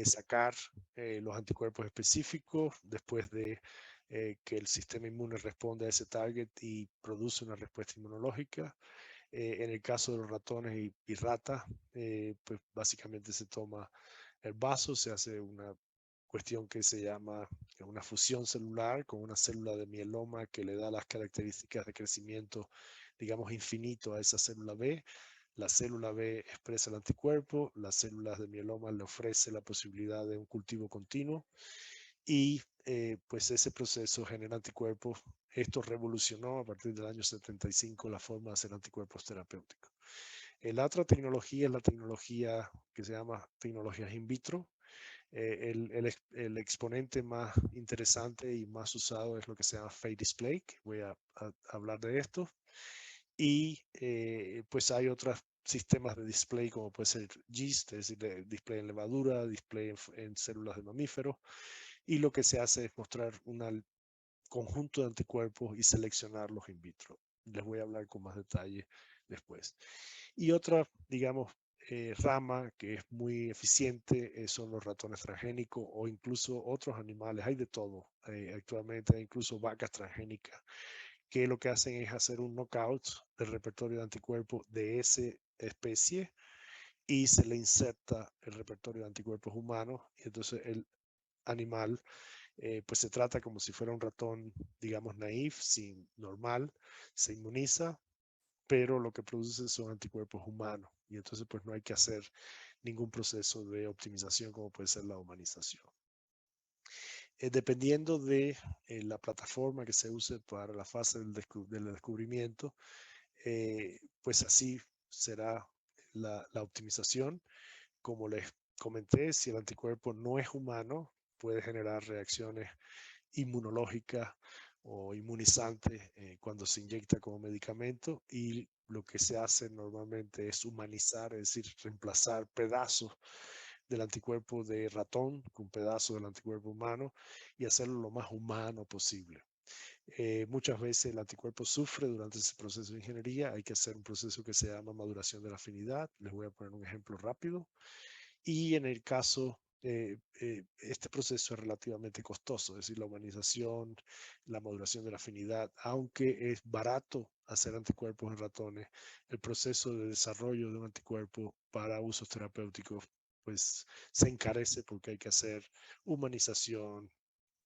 sacar los anticuerpos específicos después de que el sistema inmune responde a ese target y produce una respuesta inmunológica. En el caso de los ratones y ratas, pues básicamente se toma el vaso, se hace una cuestión que se llama una fusión celular con una célula de mieloma que le da las características de crecimiento, digamos, infinito a esa célula B. La célula B expresa el anticuerpo, las células de mieloma le ofrece la posibilidad de un cultivo continuo y pues ese proceso genera anticuerpos. Esto revolucionó a partir del año 75 la forma de hacer anticuerpos terapéuticos. La otra tecnología es la tecnología que se llama tecnologías in vitro. El exponente más interesante y más usado es lo que se llama Phage Display, que voy a hablar de esto. Y pues hay otros sistemas de display como puede ser GIST, es decir, display en levadura, display en células de mamíferos. Y lo que se hace es mostrar un conjunto de anticuerpos y seleccionarlos in vitro. Les voy a hablar con más detalle después. Y otra, digamos, rama que es muy eficiente son los ratones transgénicos o incluso otros animales. Hay de todo actualmente, hay incluso vacas transgénicas que lo que hacen es hacer un knockout del repertorio de anticuerpos de esa especie y se le inserta el repertorio de anticuerpos humanos y entonces el animal pues se trata como si fuera un ratón, digamos, naif, sin normal, se inmuniza, pero lo que produce son anticuerpos humanos y entonces pues no hay que hacer ningún proceso de optimización como puede ser la humanización. Dependiendo de la plataforma que se use para la fase del descubrimiento, pues así será la optimización. Como les comenté, si el anticuerpo no es humano, puede generar reacciones inmunológicas o inmunizantes cuando se inyecta como medicamento y lo que se hace normalmente es humanizar, es decir, reemplazar pedazos del anticuerpo de ratón, un pedazo del anticuerpo humano, y hacerlo lo más humano posible. Muchas veces el anticuerpo sufre durante ese proceso de ingeniería. Hay que hacer un proceso que se llama maduración de la afinidad. Les voy a poner un ejemplo rápido. Y en el caso, este proceso es relativamente costoso, es decir, la humanización, la maduración de la afinidad, aunque es barato hacer anticuerpos en ratones, el proceso de desarrollo de un anticuerpo para usos terapéuticos, pues se encarece porque hay que hacer humanización,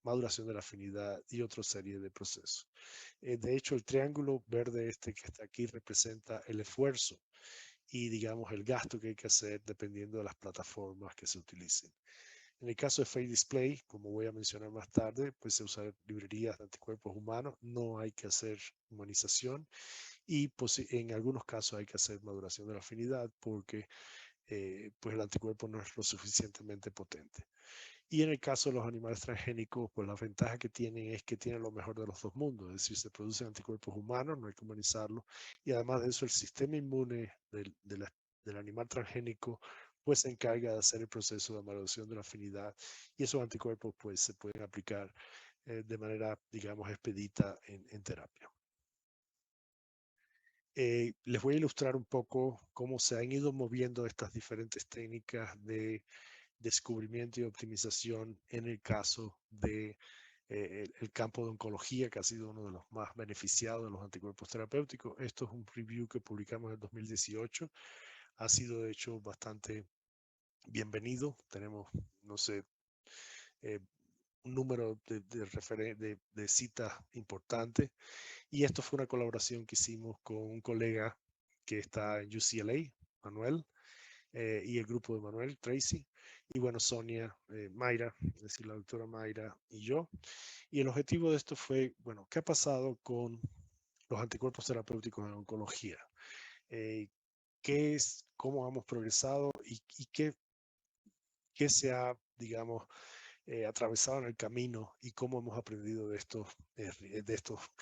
maduración de la afinidad y otra serie de procesos. De hecho, el triángulo verde este que está aquí representa el esfuerzo y, digamos, el gasto que hay que hacer dependiendo de las plataformas que se utilicen. En el caso de Fate Display, como voy a mencionar más tarde, pues se usan librerías de anticuerpos humanos, no hay que hacer humanización y pues, en algunos casos hay que hacer maduración de la afinidad porque pues el anticuerpo no es lo suficientemente potente. Y en el caso de los animales transgénicos, pues la ventaja que tienen es que tienen lo mejor de los dos mundos, es decir, se producen anticuerpos humanos, no hay que humanizarlos, y además de eso el sistema inmune del animal transgénico pues se encarga de hacer el proceso de maduración de la afinidad y esos anticuerpos pues se pueden aplicar de manera, digamos, expedita en terapia. Les voy a ilustrar un poco cómo se han ido moviendo estas diferentes técnicas de descubrimiento y optimización en el caso de el campo de oncología, que ha sido uno de los más beneficiados de los anticuerpos terapéuticos. Esto es un review que publicamos en el 2018. Ha sido, de hecho, bastante bienvenido. Tenemos, no sé, eh, un número de citas importante. Y esto fue una colaboración que hicimos con un colega que está en UCLA, Manuel, y el grupo de Manuel, Tracy, y bueno, Sonia, Mayra, es decir, la doctora Mayra y yo. Y el objetivo de esto fue, bueno, ¿qué ha pasado con los anticuerpos terapéuticos en oncología? ¿Qué es, cómo hemos progresado y qué se ha, digamos, atravesado en el camino y cómo hemos aprendido de estos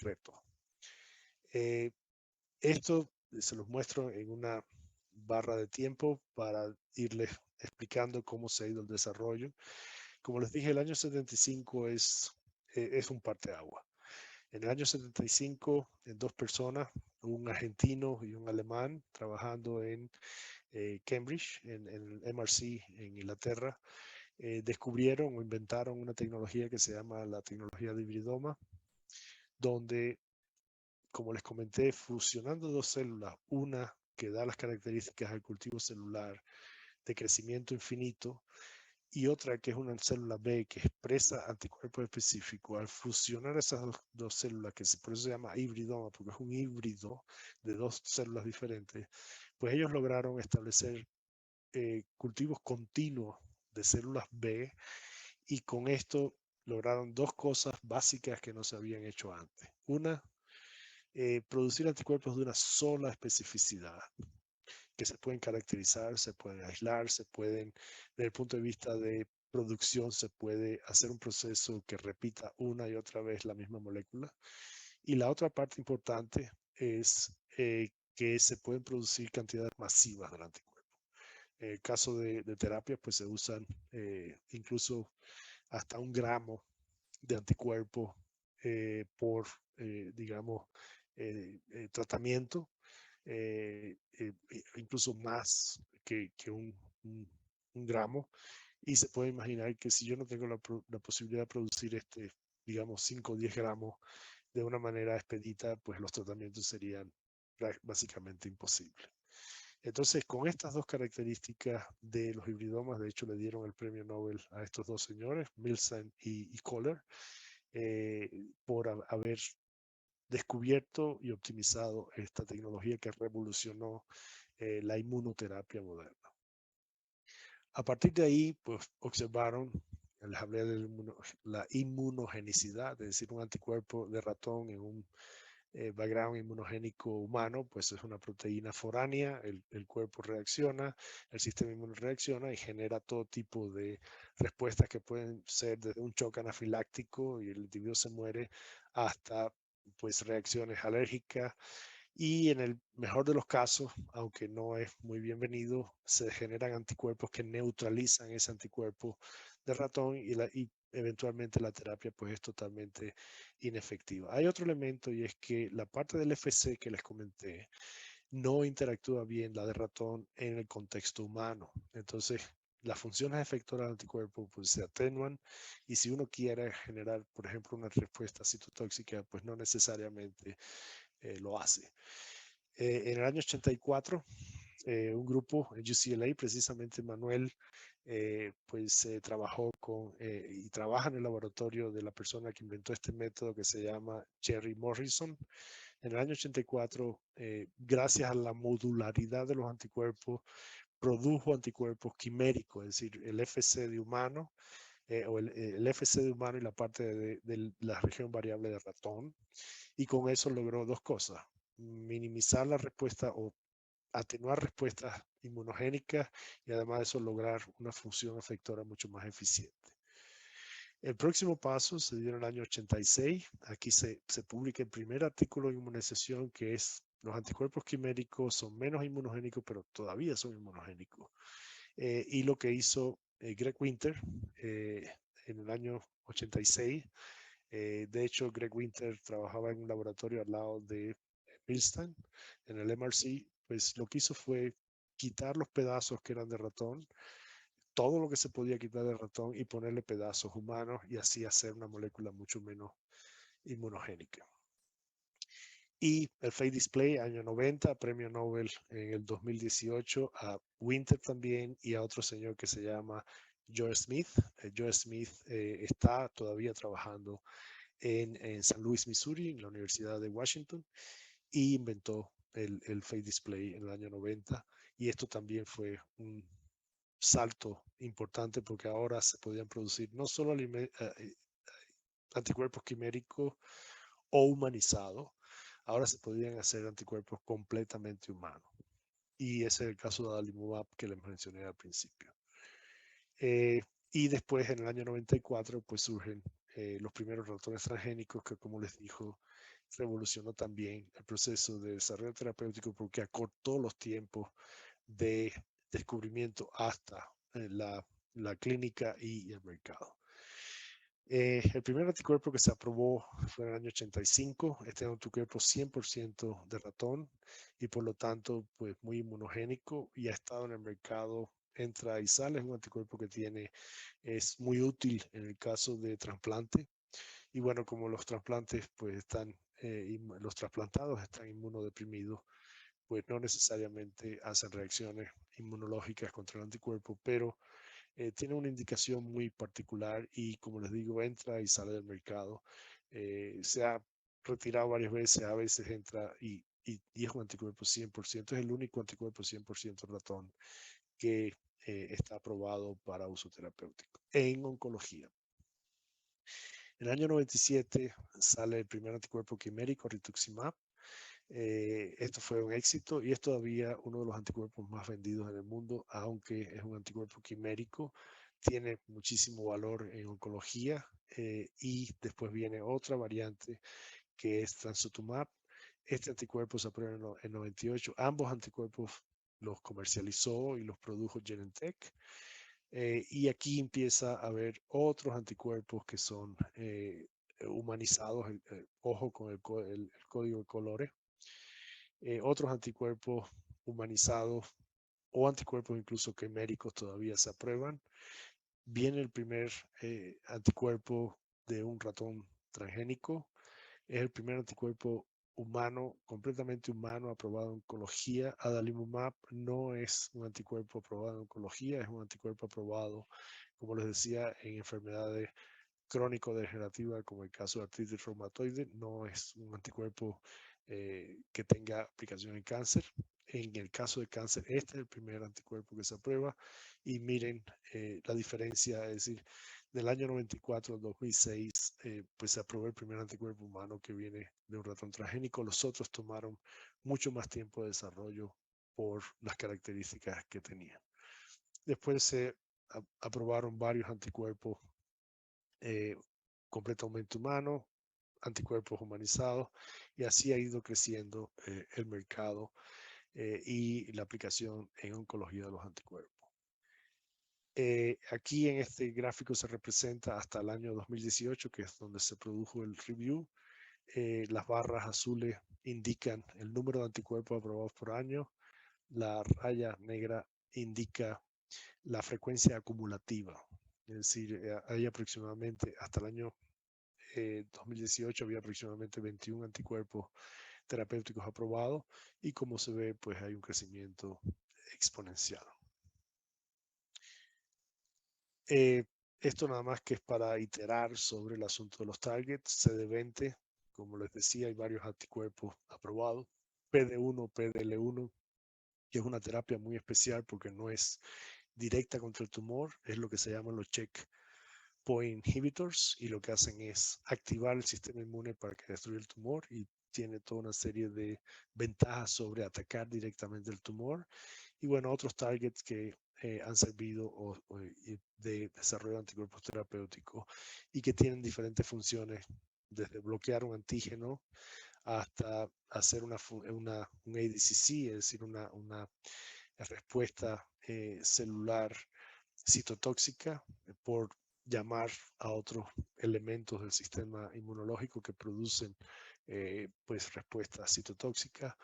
retos? Esto se los muestro en una barra de tiempo para irles explicando cómo se ha ido el desarrollo. Como les dije, el año 75 es un parteaguas. En el año 75, en dos personas, un argentino y un alemán, trabajando en Cambridge, en el MRC en Inglaterra, descubrieron o inventaron una tecnología que se llama la tecnología de hibridoma, donde, como les comenté, fusionando dos células, una que da las características al cultivo celular de crecimiento infinito y otra que es una célula B que expresa anticuerpos específicos, al fusionar esas dos células, que por eso se llama hibridoma, porque es un híbrido de dos células diferentes, pues ellos lograron establecer cultivos continuos de células B y con esto lograron dos cosas básicas que no se habían hecho antes. Una, producir anticuerpos de una sola especificidad, que se pueden caracterizar, se pueden aislar, se pueden, desde el punto de vista de producción, se puede hacer un proceso que repita una y otra vez la misma molécula. Y la otra parte importante es que se pueden producir cantidades masivas del anticuerpo. En el caso de terapia, pues se usan incluso hasta 1 gramo de anticuerpo por, digamos, tratamiento, incluso más que un gramo. Y se puede imaginar que si yo no tengo la posibilidad de producir digamos, 5 o 10 gramos de una manera expedita, pues los tratamientos serían básicamente imposibles. Entonces, con estas dos características de los hibridomas, de hecho le dieron el premio Nobel a estos dos señores, Milstein y Kohler, por haber descubierto y optimizado esta tecnología que revolucionó la inmunoterapia moderna. A partir de ahí, pues observaron, les hablé de la inmunogenicidad, es decir, un anticuerpo de ratón en un background inmunogénico humano, pues es una proteína foránea, el cuerpo reacciona, el sistema inmune reacciona y genera todo tipo de respuestas que pueden ser desde un shock anafiláctico y el individuo se muere hasta pues reacciones alérgicas Y en el mejor de los casos, aunque no es muy bienvenido, se generan anticuerpos que neutralizan ese anticuerpo de ratón y eventualmente la terapia pues es totalmente inefectiva. Hay otro elemento y es que la parte del FC que les comenté no interactúa bien la de ratón en el contexto humano. Entonces, las funciones efectoras del anticuerpo pues, se atenuan y si uno quiere generar, por ejemplo, una respuesta citotóxica, pues no necesariamente lo hace. En el año 84, un grupo en UCLA, precisamente Manuel, pues trabajó con y trabaja en el laboratorio de la persona que inventó este método que se llama Jerry Morrison. En el año 84, gracias a la modularidad de los anticuerpos, produjo anticuerpos quiméricos, es decir, el FC de humano, o el FC de humano y la parte de la región variable de ratón, y con eso logró dos cosas: minimizar la respuesta o atenuar respuestas inmunogénicas y además de eso lograr una función efectora mucho más eficiente. El próximo paso se dio en el año 86. Aquí se publica el primer artículo de inmunización que es: los anticuerpos quiméricos son menos inmunogénicos, pero todavía son inmunogénicos. Y lo que hizo Greg Winter en el año 86, de hecho Greg Winter trabajaba en un laboratorio al lado de Milstein, en el MRC, pues lo que hizo fue quitar los pedazos que eran de ratón, todo lo que se podía quitar del ratón y ponerle pedazos humanos y así hacer una molécula mucho menos inmunogénica. Y el Fate Display, año 90, premio Nobel en el 2018 a Winter también y a otro señor que se llama Joe Smith. Joe Smith está todavía trabajando en San Luis, Missouri, en la Universidad de Washington, y inventó el Fate Display en el año 90. Y esto también fue un salto importante porque ahora se podían producir no solo anticuerpos quiméricos o humanizados, ahora se podían hacer anticuerpos completamente humanos. Y ese es el caso de adalimumab que les mencioné al principio. Y después, en el año 94, pues surgen los primeros ratones transgénicos que, como les dijo, revolucionó también el proceso de desarrollo terapéutico porque acortó los tiempos de descubrimiento hasta la clínica y el mercado. El primer anticuerpo que se aprobó fue en el año 85. Este es un anticuerpo 100% de ratón y por lo tanto pues muy inmunogénico y ha estado en el mercado, entra y sale. Es un anticuerpo que es muy útil en el caso de trasplante. Y bueno, como los trasplantes pues los trasplantados están inmunodeprimidos, pues no necesariamente hacen reacciones inmunológicas contra el anticuerpo, pero tiene una indicación muy particular y, como les digo, entra y sale del mercado. Se ha retirado varias veces, a veces entra y es un anticuerpo 100%, es el único anticuerpo 100% ratón que está aprobado para uso terapéutico en oncología. En el año 97 sale el primer anticuerpo quimérico, rituximab. Esto fue un éxito y es todavía uno de los anticuerpos más vendidos en el mundo, aunque es un anticuerpo quimérico, tiene muchísimo valor en oncología. Y después viene otra variante que es trastuzumab. Este anticuerpo se aprueba en 98. Ambos anticuerpos los comercializó y los produjo Genentech. Y aquí empieza a haber otros anticuerpos que son humanizados, ojo con el código de colores, otros anticuerpos humanizados o anticuerpos incluso quiméricos todavía se aprueban. Viene el primer anticuerpo de un ratón transgénico, es el primer anticuerpo humano, completamente humano, aprobado en oncología. Adalimumab no es un anticuerpo aprobado en oncología, es un anticuerpo aprobado, como les decía, en enfermedades crónico-degenerativas, como el caso de artritis reumatoide. No es un anticuerpo que tenga aplicación en cáncer. En el caso de cáncer, este es el primer anticuerpo que se aprueba. Y miren la diferencia, es decir, del año 94 al 2006, pues se aprobó el primer anticuerpo humano que viene de un ratón transgénico. Los otros tomaron mucho más tiempo de desarrollo por las características que tenían. Después se aprobaron varios anticuerpos completamente humanos. anticuerpos humanizados, y así ha ido creciendo el mercado y la aplicación en oncología de los anticuerpos. Aquí en este gráfico se representa hasta el año 2018, que es donde se produjo el review. Las barras azules indican el número de anticuerpos aprobados por año. La raya negra indica la frecuencia acumulativa. Es decir, hay aproximadamente, hasta el año 2018 había aproximadamente 21 anticuerpos terapéuticos aprobados, y como se ve, pues hay un crecimiento exponencial. Esto nada más que es para iterar sobre el asunto de los targets. CD20, como les decía, hay varios anticuerpos aprobados. PD1, PDL1, que es una terapia muy especial porque no es directa contra el tumor, es lo que se llaman los checkpoint inhibitors, y lo que hacen es activar el sistema inmune para que destruya el tumor, y tiene toda una serie de ventajas sobre atacar directamente el tumor. Y bueno, otros targets que han servido de desarrollo de anticuerpos terapéuticos y que tienen diferentes funciones, desde bloquear un antígeno hasta hacer un ADCC, es decir, una respuesta celular citotóxica, por llamar a otros elementos del sistema inmunológico que producen pues respuestas citotóxicas,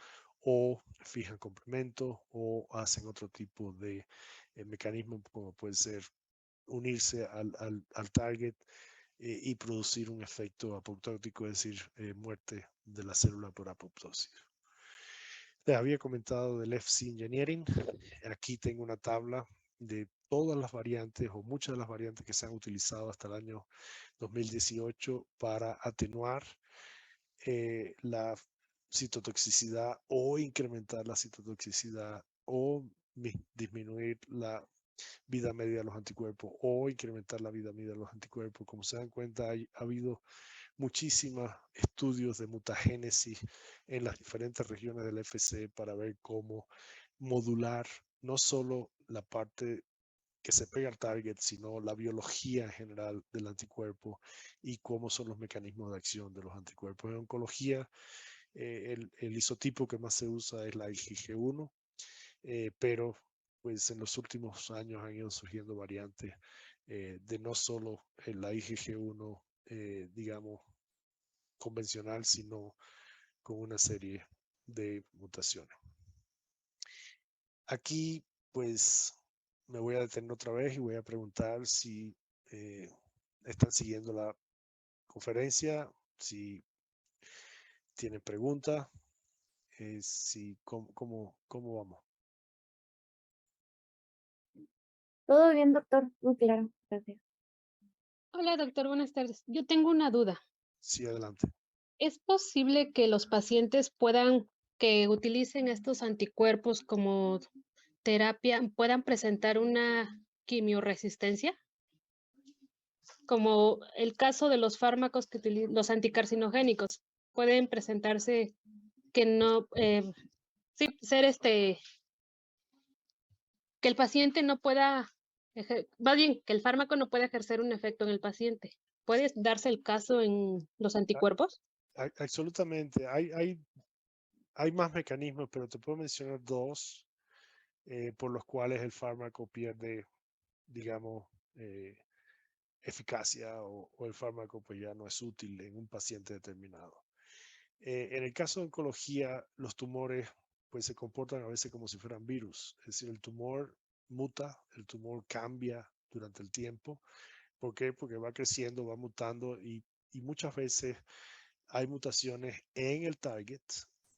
o fijan complementos, o hacen otro tipo de mecanismo, como puede ser unirse al target y producir un efecto apoptótico, es decir, muerte de la célula por apoptosis. Les había comentado del FC Engineering. Aquí tengo una tabla de todas las variantes, o muchas de las variantes que se han utilizado hasta el año 2018 para atenuar la citotoxicidad, o incrementar la citotoxicidad, o disminuir la vida media de los anticuerpos, o incrementar la vida media de los anticuerpos. Como se dan cuenta, ha habido muchísimos estudios de mutagénesis en las diferentes regiones del FC para ver cómo modular no solo la parte que se pega al target, sino la biología en general del anticuerpo y cómo son los mecanismos de acción de los anticuerpos. En oncología, el isotipo que más se usa es la IgG1, pero pues en los últimos años han ido surgiendo variantes de no solo la IgG1, digamos, convencional, sino con una serie de mutaciones. Aquí, pues, me voy a detener otra vez y voy a preguntar si están siguiendo la conferencia, si tienen preguntas, cómo vamos. Todo bien, doctor. Muy claro. Gracias. Hola, doctor, buenas tardes. Yo tengo una duda. Sí, adelante. ¿Es posible que los pacientes que utilicen estos anticuerpos como terapia, puedan presentar una quimiorresistencia? Como el caso de los fármacos que utilizan, los anticarcinogénicos, pueden presentarse que no, sí, que el paciente no pueda, más bien, que el fármaco no pueda ejercer un efecto en el paciente. ¿Puede darse el caso en los anticuerpos? Absolutamente. Hay más mecanismos, pero te puedo mencionar dos por los cuales el fármaco pierde, digamos, eficacia, o el fármaco pues ya no es útil en un paciente determinado. En el caso de oncología, los tumores pues se comportan a veces como si fueran virus, es decir, el tumor muta, el tumor cambia durante el tiempo. ¿Por qué? Porque va creciendo, va mutando, y muchas veces hay mutaciones en el target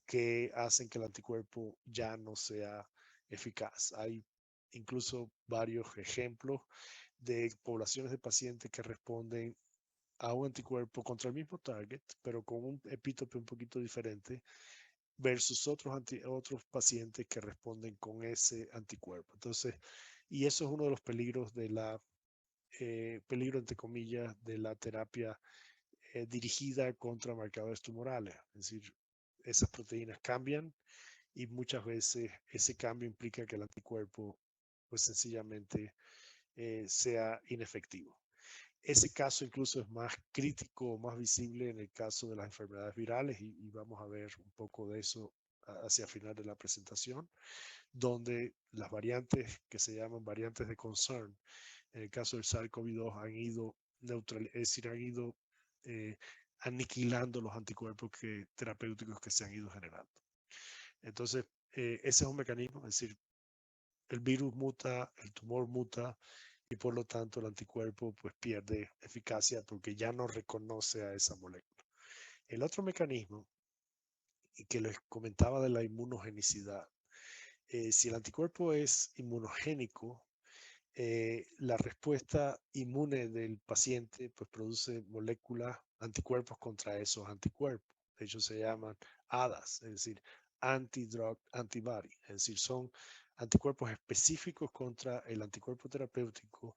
que hacen que el anticuerpo ya no sea eficaz. Hay incluso varios ejemplos de poblaciones de pacientes que responden a un anticuerpo contra el mismo target, pero con un epítope un poquito diferente, versus otros pacientes que responden con ese anticuerpo. Entonces, y eso es uno de los peligros de peligro entre comillas, de la terapia dirigida contra marcadores tumorales. Es decir, esas proteínas cambian, y muchas veces ese cambio implica que el anticuerpo pues sencillamente sea inefectivo. Ese caso incluso es más crítico, más visible en el caso de las enfermedades virales y vamos a ver un poco de eso hacia el final de la presentación, donde las variantes que se llaman variantes de concern, en el caso del SARS-CoV-2 han ido es decir, han ido aniquilando los anticuerpos terapéuticos que se han ido generando. Entonces, ese es un mecanismo, es decir, el virus muta, el tumor muta y por lo tanto el anticuerpo pues pierde eficacia porque ya no reconoce a esa molécula. El otro mecanismo, y que les comentaba de la inmunogenicidad, si el anticuerpo es inmunogénico, la respuesta inmune del paciente pues produce moléculas, anticuerpos contra esos anticuerpos. De hecho se llaman ADAs, es decir, anti-drug antibody, es decir, son anticuerpos específicos contra el anticuerpo terapéutico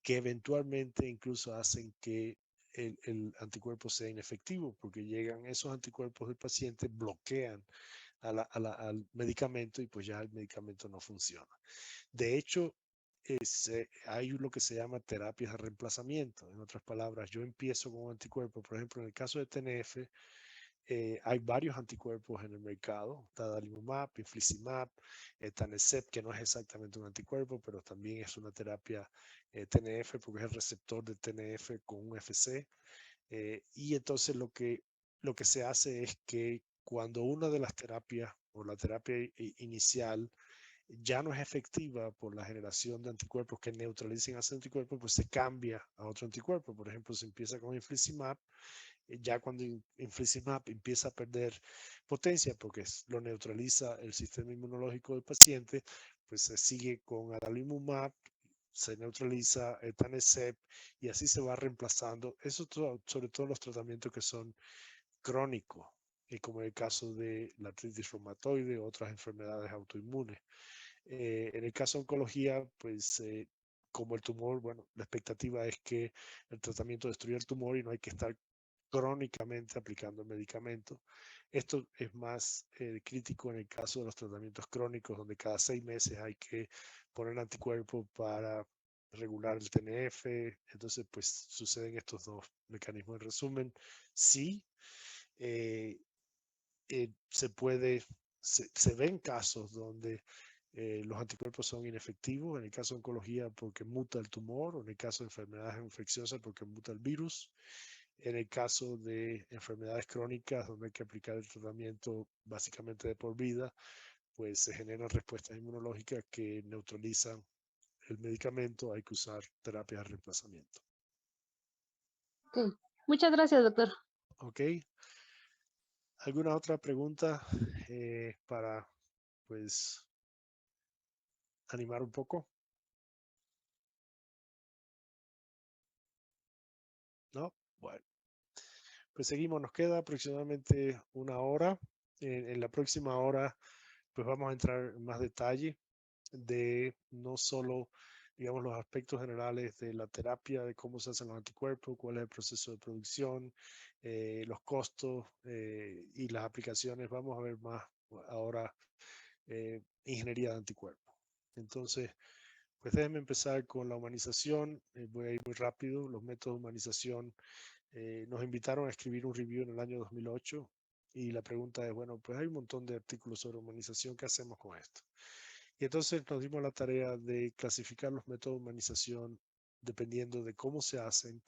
que eventualmente incluso hacen que el anticuerpo sea inefectivo porque llegan esos anticuerpos del paciente, bloquean al medicamento y pues ya el medicamento no funciona. De hecho, hay lo que se llama terapias de reemplazamiento. En otras palabras, yo empiezo con un anticuerpo, por ejemplo, en el caso de TNF, hay varios anticuerpos en el mercado, adalimumab, infliximab, etanercept, que no es exactamente un anticuerpo, pero también es una terapia TNF porque es el receptor de TNF con un FC. Y entonces lo que se hace es que cuando una de las terapias o la terapia inicial ya no es efectiva por la generación de anticuerpos que neutralicen a ese anticuerpo, pues se cambia a otro anticuerpo. Por ejemplo, se empieza con infliximab, ya cuando infliximab empieza a perder potencia porque lo neutraliza el sistema inmunológico del paciente, pues se sigue con adalimumab, se neutraliza etanercept y así se va reemplazando. Eso sobre todo los tratamientos que son crónicos, y como en el caso de la artritis reumatoide o otras enfermedades autoinmunes. En el caso de oncología, pues como el tumor, bueno, la expectativa es que el tratamiento destruya el tumor y no hay que estar crónicamente aplicando el medicamento. Esto es más crítico en el caso de los tratamientos crónicos, donde cada 6 meses hay que poner anticuerpos para regular el TNF. Entonces, pues suceden estos dos mecanismos. En resumen, sí, se ven casos donde los anticuerpos son inefectivos, en el caso de oncología porque muta el tumor, o en el caso de enfermedades infecciosas porque muta el virus. En el caso de enfermedades crónicas donde hay que aplicar el tratamiento básicamente de por vida, pues se generan respuestas inmunológicas que neutralizan el medicamento, hay que usar terapias de reemplazamiento. Okay. Muchas gracias, doctor. Ok. ¿Alguna otra pregunta para pues animar un poco? ¿No? Bueno, pues seguimos, nos queda aproximadamente una hora. En la próxima hora, pues vamos a entrar en más detalle de no solo, digamos, los aspectos generales de la terapia, de cómo se hacen los anticuerpos, cuál es el proceso de producción, los costos y las aplicaciones. Vamos a ver más ahora ingeniería de anticuerpos. Entonces, pues déjenme empezar con la humanización. Voy a ir muy rápido. Los métodos de humanización nos invitaron a escribir un review en el año 2008 y la pregunta es, bueno, pues hay un montón de artículos sobre humanización, ¿qué hacemos con esto? Y entonces nos dimos la tarea de clasificar los métodos de humanización dependiendo de cómo se hacen.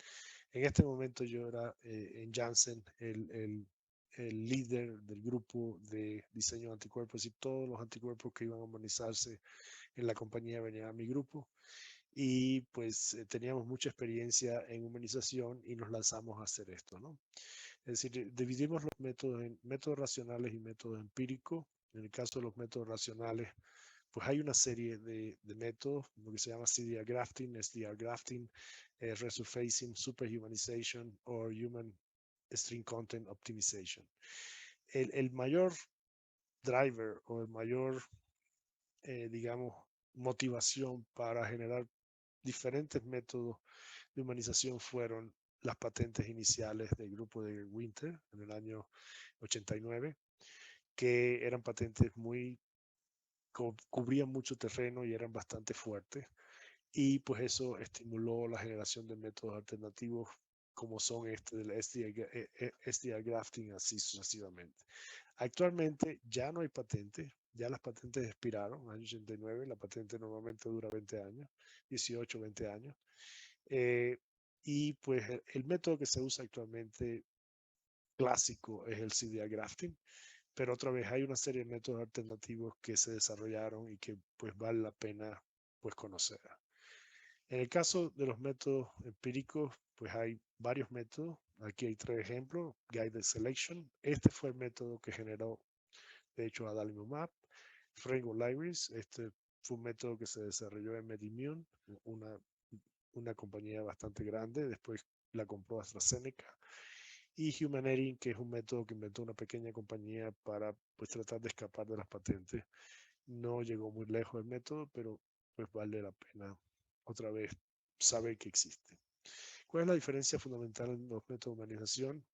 En este momento yo era en Janssen el líder del grupo de diseño de anticuerpos y todos los anticuerpos que iban a humanizarse en la compañía venían a mi grupo. Y pues teníamos mucha experiencia en humanización y nos lanzamos a hacer esto, ¿no? Es decir, dividimos los métodos en métodos racionales y métodos empíricos. En el caso de los métodos racionales, pues hay una serie de métodos, lo que se llama CDR grafting, SDR grafting, resurfacing, superhumanization o human string content optimization. El mayor driver o el mayor, digamos, motivación para generar diferentes métodos de humanización fueron las patentes iniciales del grupo de Winter en el año 89, que eran patentes cubrían mucho terreno y eran bastante fuertes. y pues eso estimuló la generación de métodos alternativos como son este del SDI grafting, así sucesivamente. Actualmente ya no hay patente, ya las patentes expiraron, en el año 89, la patente normalmente dura 20 años, 18, 20 años. Y pues el método que se usa actualmente clásico es el CDI grafting, pero otra vez hay una serie de métodos alternativos que se desarrollaron y que pues vale la pena pues conocer. En el caso de los métodos empíricos, pues hay varios métodos. Aquí hay 3 ejemplos. Guided Selection. Este fue el método que generó, de hecho, Adalimumab. Framework Libraries. Este fue un método que se desarrolló en MedImmune, una compañía bastante grande. Después la compró AstraZeneca. Y Human Editing, que es un método que inventó una pequeña compañía para pues tratar de escapar de las patentes. No llegó muy lejos el método, pero pues vale la pena otra vez saber que existe. ¿Cuál es la diferencia fundamental en los métodos de humanización?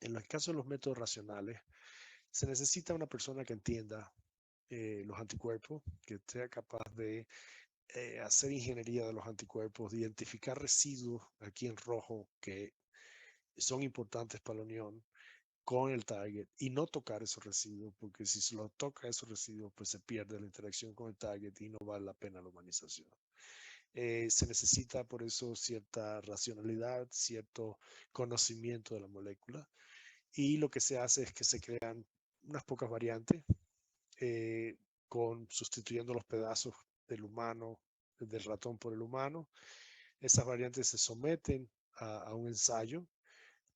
En el caso de los métodos racionales, se necesita una persona que entienda los anticuerpos, que sea capaz de hacer ingeniería de los anticuerpos, de identificar residuos aquí en rojo que son importantes para la unión con el target y no tocar esos residuos, porque si se lo toca esos residuos, pues se pierde la interacción con el target y no vale la pena la humanización. Se necesita por eso cierta racionalidad, cierto conocimiento de la molécula, y lo que se hace es que se crean unas pocas variantes sustituyendo los pedazos del humano, del ratón por el humano. Esas variantes se someten a un ensayo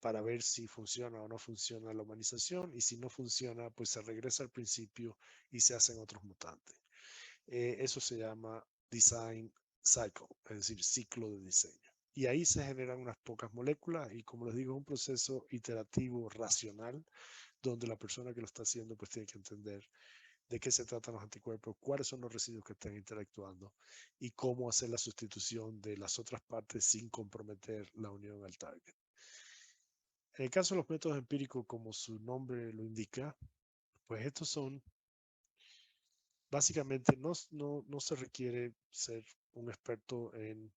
para ver si funciona o no funciona la humanización, y si no funciona, pues se regresa al principio y se hacen otros mutantes. Eso se llama design cycle, es decir, ciclo de diseño. Y ahí se generan unas pocas moléculas y, como les digo, es un proceso iterativo racional donde la persona que lo está haciendo pues tiene que entender de qué se tratan los anticuerpos, cuáles son los residuos que están interactuando y cómo hacer la sustitución de las otras partes sin comprometer la unión al target. En el caso de los métodos empíricos, como su nombre lo indica, pues estos son, básicamente no se requiere ser un experto en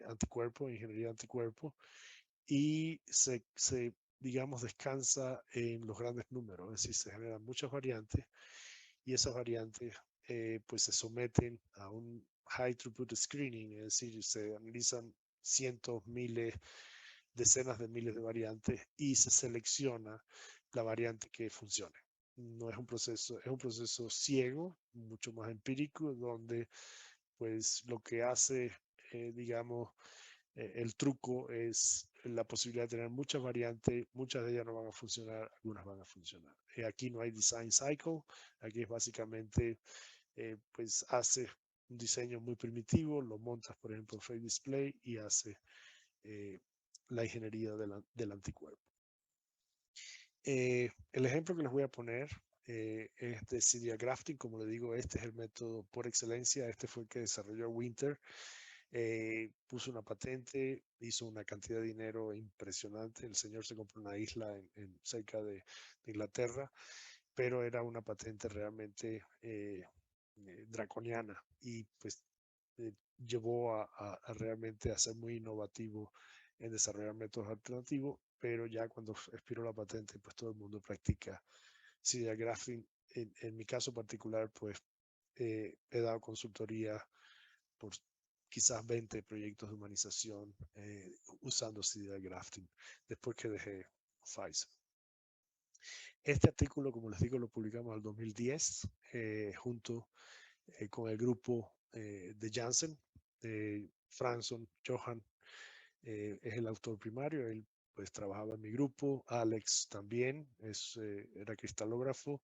anticuerpos, ingeniería de anticuerpos, y digamos, descansa en los grandes números, es decir, se generan muchas variantes y esas variantes pues se someten a un high throughput screening, es decir, se analizan cientos, miles, decenas de miles de variantes y se selecciona la variante que funcione. No es un proceso, es un proceso ciego, mucho más empírico, donde pues lo que hace, digamos, el truco es la posibilidad de tener muchas variantes, muchas de ellas no van a funcionar, algunas van a funcionar. Aquí no hay design cycle, aquí es básicamente, pues hace un diseño muy primitivo, lo montas por ejemplo en Fake Display y hace la ingeniería del anticuerpo. El ejemplo que les voy a poner es de CDI grafting. Como le digo, este es el método por excelencia. Este fue el que desarrolló Winter. Puso una patente, hizo una cantidad de dinero impresionante. El señor se compró una isla cerca de Inglaterra, pero era una patente realmente draconiana y pues llevó a realmente a ser muy innovativo en desarrollar métodos alternativos, pero ya cuando expiró la patente, pues todo el mundo practica CDI grafting. En mi caso particular, pues he dado consultoría por quizás 20 proyectos de humanización usando CDI grafting después que dejé Pfizer. Este artículo, como les digo, lo publicamos en el 2010 junto con el grupo de Janssen. Franson Johan es el autor primario, él pues trabajaba en mi grupo. Alex también era cristalógrafo.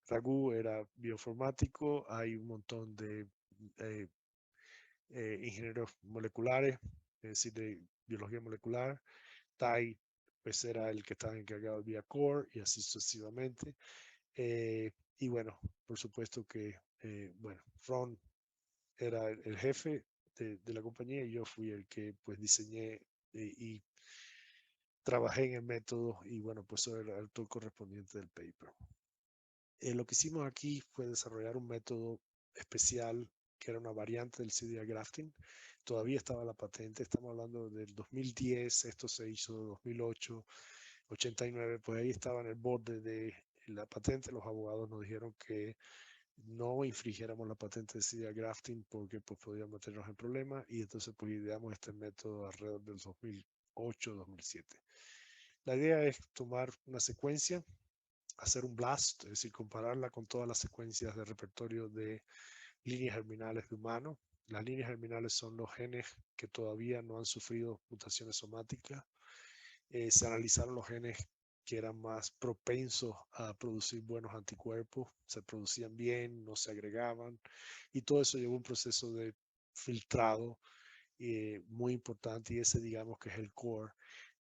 Raghu era bioinformático. Hay un montón de ingenieros moleculares, es decir, de biología molecular. Tai pues era el que estaba encargado del ViaCore y así sucesivamente. Y bueno, por supuesto que, bueno, Ron era el jefe de la compañía y yo fui el que pues diseñé y trabajé en el método y bueno, pues soy el autor correspondiente del paper. Lo que hicimos aquí fue desarrollar un método especial que era una variante del CDR grafting. Todavía estaba la patente, estamos hablando del 2010, esto se hizo en 2008, 89, pues ahí estaba en el borde de la patente. Los abogados nos dijeron que no infringiéramos la patente de CDR grafting porque pues podíamos meternos en problemas, y entonces pues ideamos este método alrededor del 2008, 2007. La idea es tomar una secuencia, hacer un blast, es decir, compararla con todas las secuencias de repertorio de líneas germinales de humanos. Las líneas germinales son los genes que todavía no han sufrido mutaciones somáticas. Se analizaron los genes que eran más propensos a producir buenos anticuerpos, se producían bien, no se agregaban, y todo eso llevó a un proceso de filtrado muy importante, y ese digamos que es el core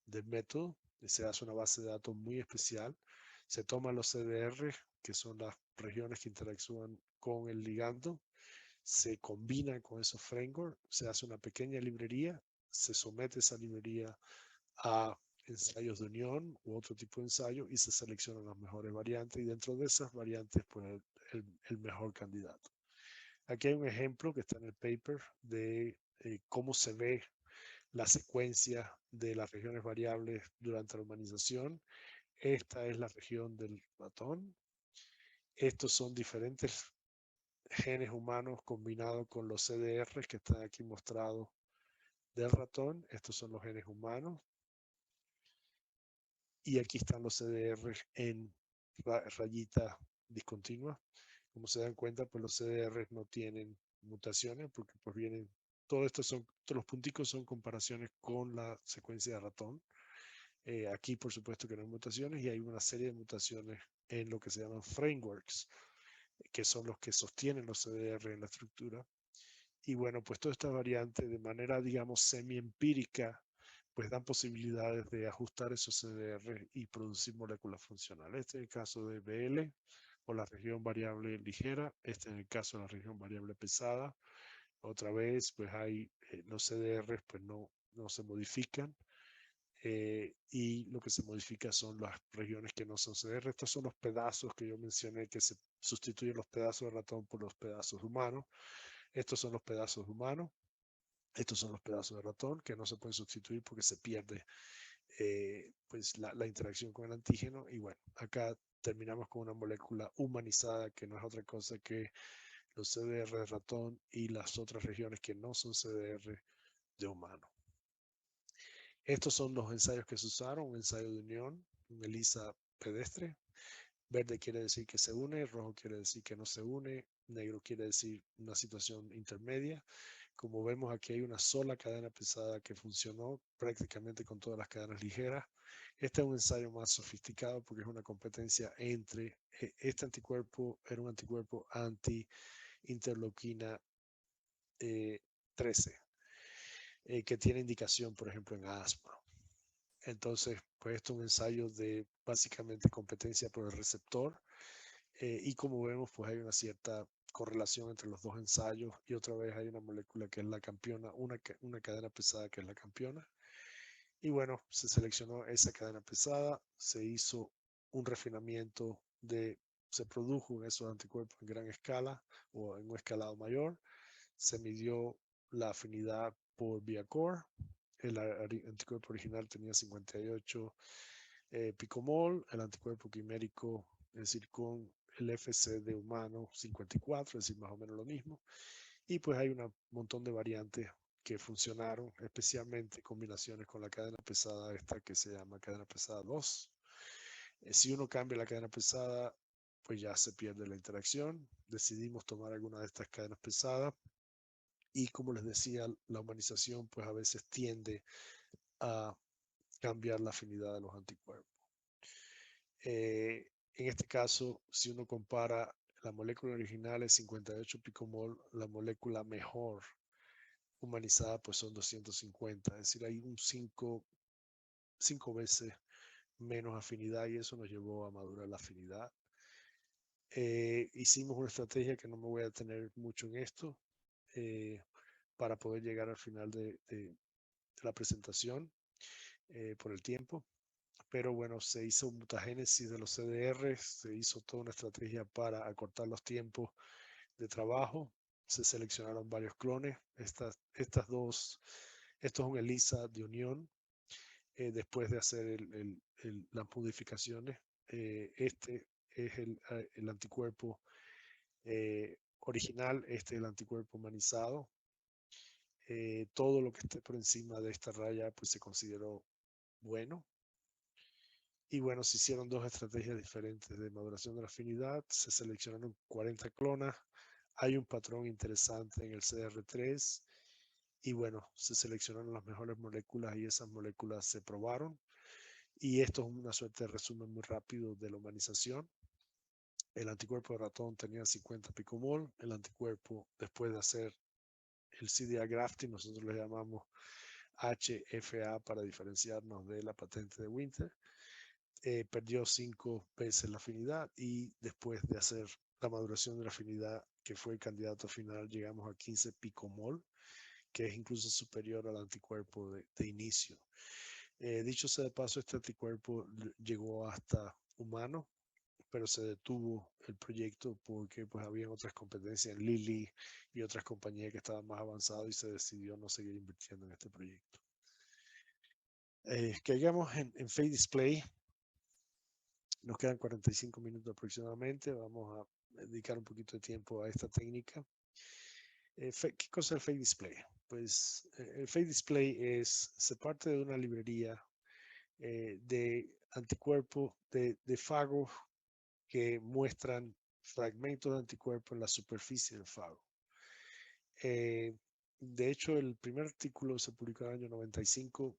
del método. Se hace una base de datos muy especial, se toman los CDR, que son las regiones que interactúan con el ligando, se combina con esos frameworks, se hace una pequeña librería, se somete esa librería a ensayos de unión u otro tipo de ensayo y se seleccionan las mejores variantes, y dentro de esas variantes pues el mejor candidato. Aquí hay un ejemplo que está en el paper de cómo se ve la secuencia de las regiones variables durante la humanización. Esta es la región del ratón. Estos son diferentes genes humanos combinados con los CDR que están aquí mostrados del ratón. Estos son los genes humanos. Y aquí están los CDR en rayita discontinua. Como se dan cuenta, pues los CDR no tienen mutaciones porque pues vienen, todos los punticos son comparaciones con la secuencia de ratón. Aquí por supuesto que no hay mutaciones, y hay una serie de mutaciones en lo que se llaman frameworks, que son los que sostienen los CDR en la estructura. Y bueno, pues todas estas variantes de manera, digamos, semi-empírica, pues dan posibilidades de ajustar esos CDR y producir moléculas funcionales. Este es el caso de BL o la región variable ligera. Este es el caso de la región variable pesada. Otra vez, pues hay los CDR pues no se modifican. Y lo que se modifica son las regiones que no son CDR. Estos son los pedazos que yo mencioné, que se sustituyen los pedazos de ratón por los pedazos humanos. Estos son los pedazos humanos. Estos son los pedazos de ratón que no se pueden sustituir porque se pierde pues la interacción con el antígeno. Y bueno, acá terminamos con una molécula humanizada que no es otra cosa que los CDR de ratón y las otras regiones que no son CDR de humano. Estos son los ensayos que se usaron: un ensayo de unión, un ELISA pedestre. Verde quiere decir que se une, rojo quiere decir que no se une, negro quiere decir una situación intermedia. Como vemos aquí hay una sola cadena pesada que funcionó prácticamente con todas las cadenas ligeras. Este es un ensayo más sofisticado porque es una competencia entre, este anticuerpo era un anticuerpo anti-interleuquina 13, que tiene indicación, por ejemplo, en asma. Entonces, pues esto es un ensayo de básicamente competencia por el receptor, y como vemos, pues hay una cierta correlación entre los dos ensayos, y otra vez hay una molécula que es la campeona, una cadena pesada que es la campeona. Y bueno, se seleccionó esa cadena pesada, se hizo un refinamiento se produjo en esos anticuerpos en gran escala o en un escalado mayor, se midió la afinidad por vía core. El anticuerpo original tenía 58 picomol, el anticuerpo quimérico, es decir, con el FC de humano 54, es decir, más o menos lo mismo. Y pues hay un montón de variantes que funcionaron, especialmente combinaciones con la cadena pesada esta que se llama cadena pesada 2. Si uno cambia la cadena pesada, pues ya se pierde la interacción. Decidimos tomar alguna de estas cadenas pesadas, y como les decía, la humanización pues a veces tiende a cambiar la afinidad de los anticuerpos. En este caso, si uno compara la molécula original es 58 picomol, la molécula mejor humanizada pues son 250, es decir, hay un 5 veces menos afinidad, y eso nos llevó a madurar la afinidad. Hicimos una estrategia que no me voy a detener mucho en esto, para poder llegar al final de la presentación por el tiempo. Pero bueno, se hizo mutagénesis de los CDR, se hizo toda una estrategia para acortar los tiempos de trabajo. se seleccionaron varios clones. Esto es un ELISA de unión. Después de hacer las modificaciones, este es el anticuerpo original, este es el anticuerpo humanizado. Todo lo que esté por encima de esta raya pues se consideró bueno. Y bueno, se hicieron dos estrategias diferentes de maduración de la afinidad. Se seleccionaron 40 clonas. Hay un patrón interesante en el CDR3. Y bueno, se seleccionaron las mejores moléculas y esas moléculas se probaron. Y esto es una suerte de resumen muy rápido de la humanización. El anticuerpo de ratón tenía 50 picomol. El anticuerpo, después de hacer el CDA grafting, nosotros le llamamos HFA para diferenciarnos de la patente de Winter. Perdió 5 veces la afinidad y después de hacer la maduración de la afinidad, que fue el candidato final, llegamos a 15 picomol, que es incluso superior al anticuerpo de inicio. Dicho sea de paso, este anticuerpo llegó hasta humano, pero se detuvo el proyecto porque pues había otras competencias en Lilly y otras compañías que estaban más avanzadas y se decidió no seguir invirtiendo en este proyecto. Caigamos en Fate Display. Nos quedan 45 minutos aproximadamente. Vamos a dedicar un poquito de tiempo a esta técnica. ¿Qué cosa es el Fate Display? Pues el Fate Display se parte de una librería de anticuerpos de fagos que muestran fragmentos de anticuerpos en la superficie del fago. De hecho, el primer artículo se publicó en el año 95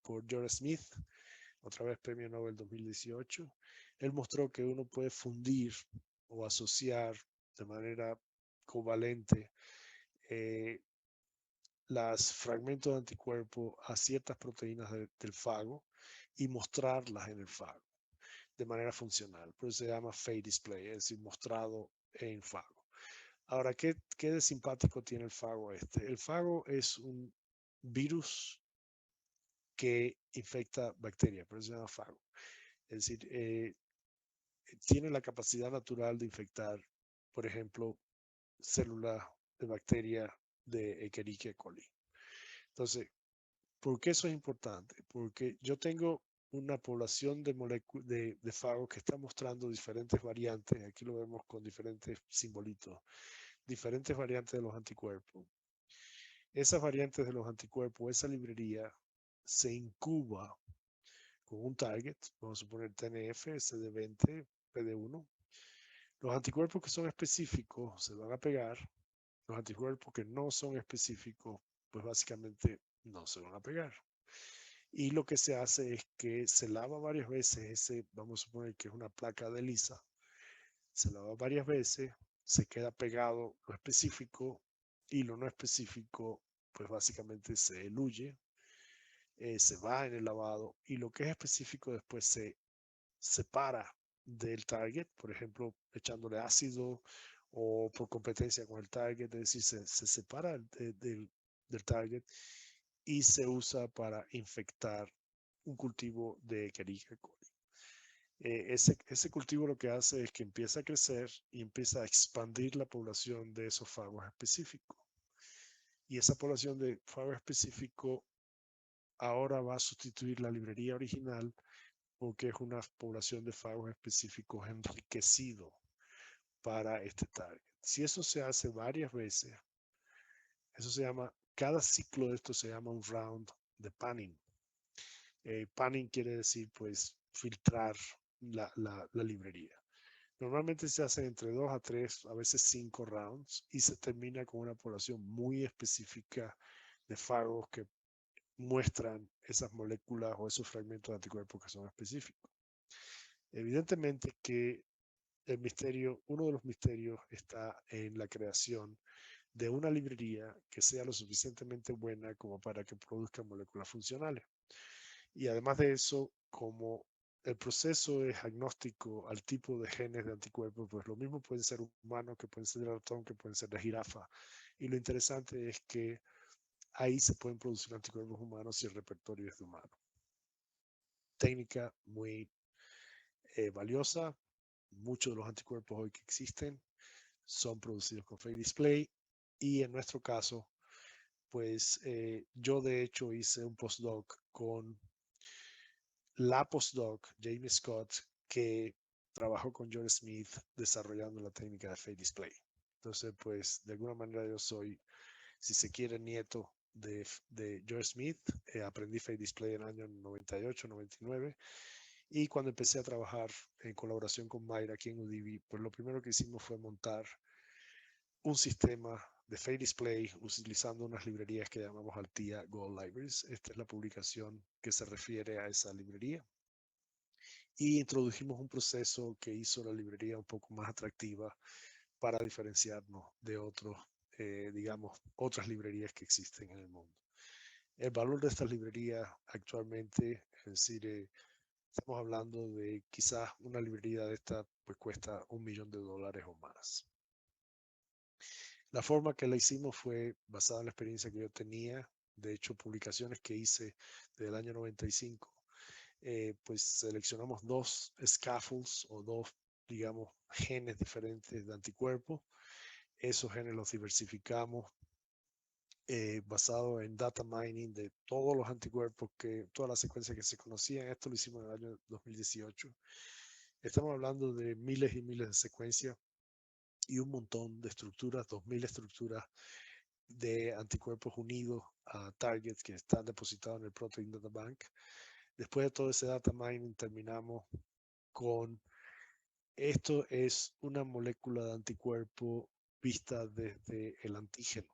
por George Smith, otra vez premio Nobel 2018. Él mostró que uno puede fundir o asociar de manera covalente los fragmentos de anticuerpo a ciertas proteínas del fago y mostrarlas en el fago de manera funcional. Por eso se llama Fate Display, es decir, mostrado en fago. Ahora, ¿qué de simpático tiene el fago este? El fago es un virus que infecta bacterias, por eso se llama fago. Es decir, tiene la capacidad natural de infectar, por ejemplo, células de bacteria de Escherichia coli. Entonces, ¿por qué eso es importante? Porque yo tengo una población de fagos que está mostrando diferentes variantes. Aquí lo vemos con diferentes simbolitos, diferentes variantes de los anticuerpos. Esas variantes de los anticuerpos, esa librería se incuba con un target, vamos a suponer TNF, CD20, PD1. Los anticuerpos que son específicos se van a pegar. Los anticuerpos que no son específicos, pues básicamente no se van a pegar. Y lo que se hace es que se lava varias veces vamos a suponer que es una placa de ELISA, se lava varias veces, se queda pegado lo específico y lo no específico, pues básicamente se eluye, se va en el lavado y lo que es específico después se separa del target, por ejemplo, echándole ácido o por competencia con el target, es decir, se separa del target y se usa para infectar un cultivo de Escherichia coli. Ese cultivo lo que hace es que empieza a crecer y empieza a expandir la población de esos fagos específicos. Y esa población de fagos específicos ahora va a sustituir la librería original porque es una población de fagos específicos enriquecido para este target. Si eso se hace varias veces, eso se llama, cada ciclo de esto se llama un round de panning. Panning quiere decir pues filtrar la librería. Normalmente se hacen entre 2 a 3, a veces 5 rounds y se termina con una población muy específica de fagos que muestran esas moléculas o esos fragmentos de anticuerpos que son específicos. Evidentemente que el misterio, uno de los misterios está en la creación de una librería que sea lo suficientemente buena como para que produzca moléculas funcionales. Y además de eso, como el proceso es agnóstico al tipo de genes de anticuerpos, pues lo mismo pueden ser humanos, que pueden ser de ratón, que pueden ser de jirafa. Y lo interesante es que ahí se pueden producir anticuerpos humanos si el repertorio es de humano. Técnica muy valiosa. Muchos de los anticuerpos hoy que existen son producidos con Fade Display. Y en nuestro caso, pues yo de hecho hice un postdoc con la postdoc Jamie Scott, que trabajó con John Smith desarrollando la técnica de Fade Display. Entonces, pues de alguna manera yo soy, si se quiere, nieto de John Smith. Aprendí Fade Display en el año 98, 99. Y cuando empecé a trabajar en colaboración con Mayra aquí en Udemy, pues lo primero que hicimos fue montar un sistema de Fade Display utilizando unas librerías que llamamos Altia Gold Libraries. Esta es la publicación que se refiere a esa librería. Y introdujimos un proceso que hizo la librería un poco más atractiva para diferenciarnos de otros, digamos, otras librerías que existen en el mundo. El valor de estas librerías actualmente, es decir, estamos hablando de quizás una librería de esta pues cuesta $1 millón o más. La forma que la hicimos fue basada en la experiencia que yo tenía, de hecho publicaciones que hice desde el año 95. Pues seleccionamos 2 scaffolds o 2, digamos, genes diferentes de anticuerpos. Esos genes los diversificamos basado en data mining de todos los anticuerpos, todas las secuencias que se conocían. Esto lo hicimos en el año 2018. Estamos hablando de miles y miles de secuencias y un montón de estructuras, 2000 estructuras de anticuerpos unidos a targets que están depositados en el Protein Data Bank. Después de todo ese data mining terminamos con esto. Es una molécula de anticuerpo vista desde el antígeno.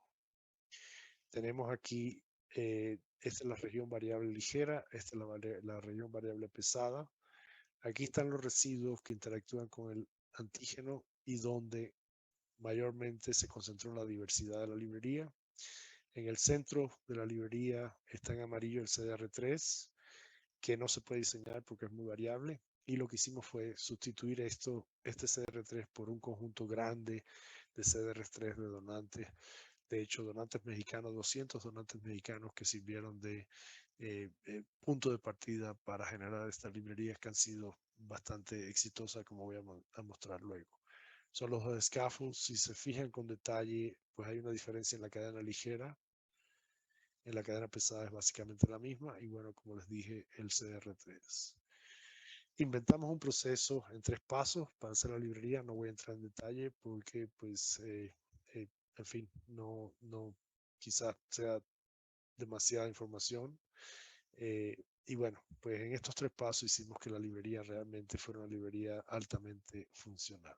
Tenemos aquí, esta es la región variable ligera, esta es la región variable pesada. Aquí están los residuos que interactúan con el antígeno y donde mayormente se concentró la diversidad de la librería. En el centro de la librería está en amarillo el CDR3, que no se puede diseñar porque es muy variable. Y lo que hicimos fue sustituir este CDR3 por un conjunto grande de CDR3 de donantes. De hecho, donantes mexicanos, 200 donantes mexicanos que sirvieron de punto de partida para generar estas librerías que han sido bastante exitosas, como voy a mostrar luego. Son los dos scaffolds. Si se fijan con detalle, pues hay una diferencia en la cadena ligera. En la cadena pesada es básicamente la misma. Y bueno, como les dije, el CDR3. Inventamos un proceso en 3 pasos para hacer la librería. No voy a entrar en detalle porque, pues, en fin, no quizás sea demasiada información. Y bueno, pues en estos 3 pasos hicimos que la librería realmente fuera una librería altamente funcional.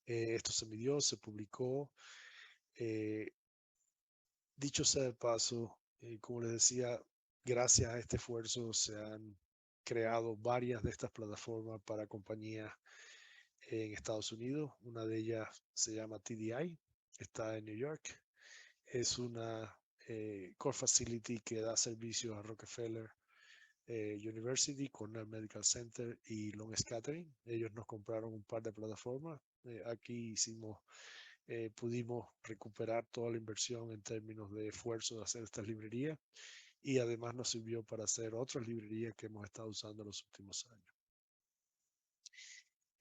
Esto se midió, se publicó. Dicho sea de paso, como les decía, gracias a este esfuerzo se han creado varias de estas plataformas para compañías en Estados Unidos. Una de ellas se llama TDI, está en New York. Es una core facility que da servicios a Rockefeller University, Cornell Medical Center y Long Scattering. Ellos nos compraron un par de plataformas. Aquí pudimos recuperar toda la inversión en términos de esfuerzo de hacer estas librerías, y además nos sirvió para hacer otras librerías que hemos estado usando en los últimos años.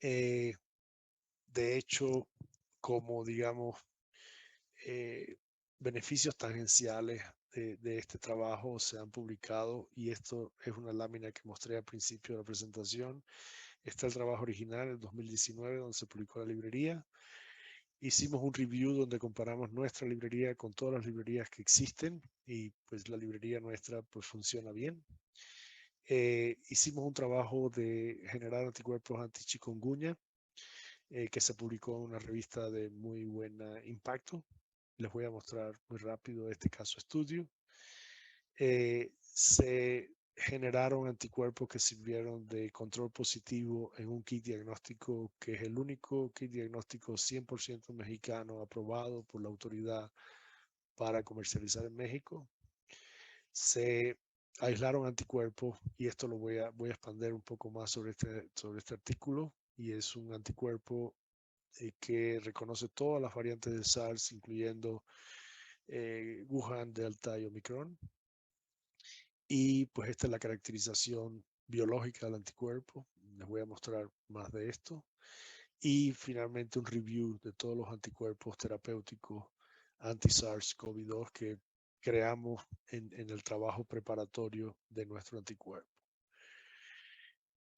De hecho, como digamos, beneficios tangenciales de este trabajo se han publicado, y esto es una lámina que mostré al principio de la presentación. Está el trabajo original en 2019 donde se publicó la librería. Hicimos un review donde comparamos nuestra librería con todas las librerías que existen, y pues la librería nuestra pues funciona bien. Hicimos un trabajo de generar anticuerpos anti-chikungunya que se publicó en una revista de muy buen impacto. Les voy a mostrar muy rápido este caso estudio. Se generaron anticuerpos que sirvieron de control positivo en un kit diagnóstico que es el único kit diagnóstico 100% mexicano aprobado por la autoridad para comercializar en México. Se aislaron anticuerpos, y esto lo voy a expandir un poco más sobre este artículo, y es un anticuerpo que reconoce todas las variantes de SARS, incluyendo Wuhan, Delta y Omicron. Y pues esta es la caracterización biológica del anticuerpo. Les voy a mostrar más de esto. y finalmente un review de todos los anticuerpos terapéuticos anti-SARS-CoV-2 que creamos en el trabajo preparatorio de nuestro anticuerpo.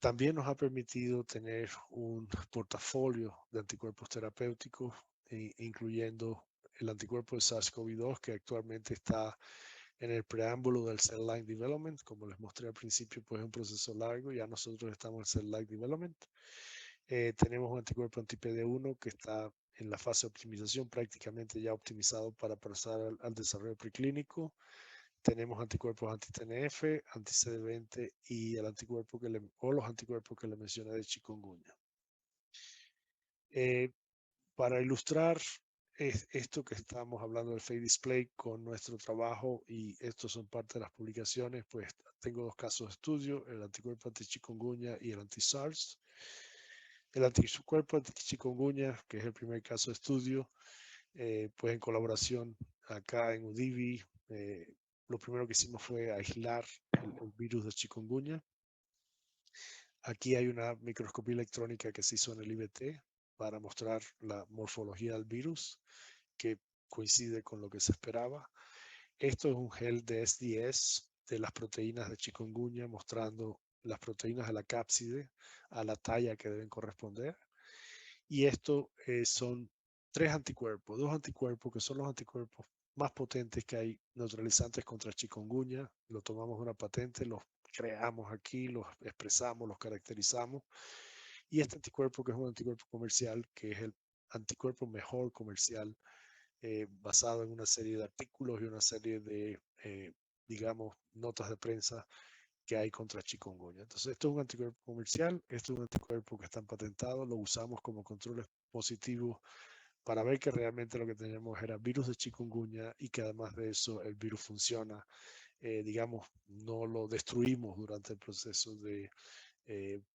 También nos ha permitido tener un portafolio de anticuerpos terapéuticos, incluyendo el anticuerpo de SARS-CoV-2, que actualmente está en el preámbulo del Cell Line Development. Como les mostré al principio, pues es un proceso largo, ya nosotros estamos en Cell Line Development. Tenemos un anticuerpo anti-PD1 que está en la fase de optimización, prácticamente ya optimizado para pasar al desarrollo preclínico. Tenemos anticuerpos anti-TNF, anti-CD20 y el anticuerpo los anticuerpos que le mencioné de chikungunya. Para ilustrar esto que estamos hablando del Face Display con nuestro trabajo, y estos son parte de las publicaciones, pues tengo dos casos de estudio, el anticuerpo anti-chikungunya y el anti-SARS. El anticuerpo anti-chikungunya, que es el primer caso de estudio, pues en colaboración acá en UDIVI, lo primero que hicimos fue aislar el virus de chikungunya. Aquí hay una microscopía electrónica que se hizo en el IBT para mostrar la morfología del virus, que coincide con lo que se esperaba. Esto es un gel de SDS de las proteínas de chikungunya, mostrando las proteínas de la cápside a la talla que deben corresponder. Y esto son tres anticuerpos, dos anticuerpos que son los anticuerpos más potentes que hay neutralizantes contra chikungunya. Lo tomamos de una patente, los creamos aquí, los expresamos, los caracterizamos. Y este anticuerpo, que es un anticuerpo comercial, que es el anticuerpo mejor comercial, basado en una serie de artículos y una serie de, digamos, notas de prensa que hay contra chikungunya. Entonces, esto es un anticuerpo comercial, esto es un anticuerpo que están patentados, lo usamos como controles positivos para ver que realmente lo que teníamos era virus de chikungunya y que además de eso el virus funciona. Digamos, no lo destruimos durante el proceso de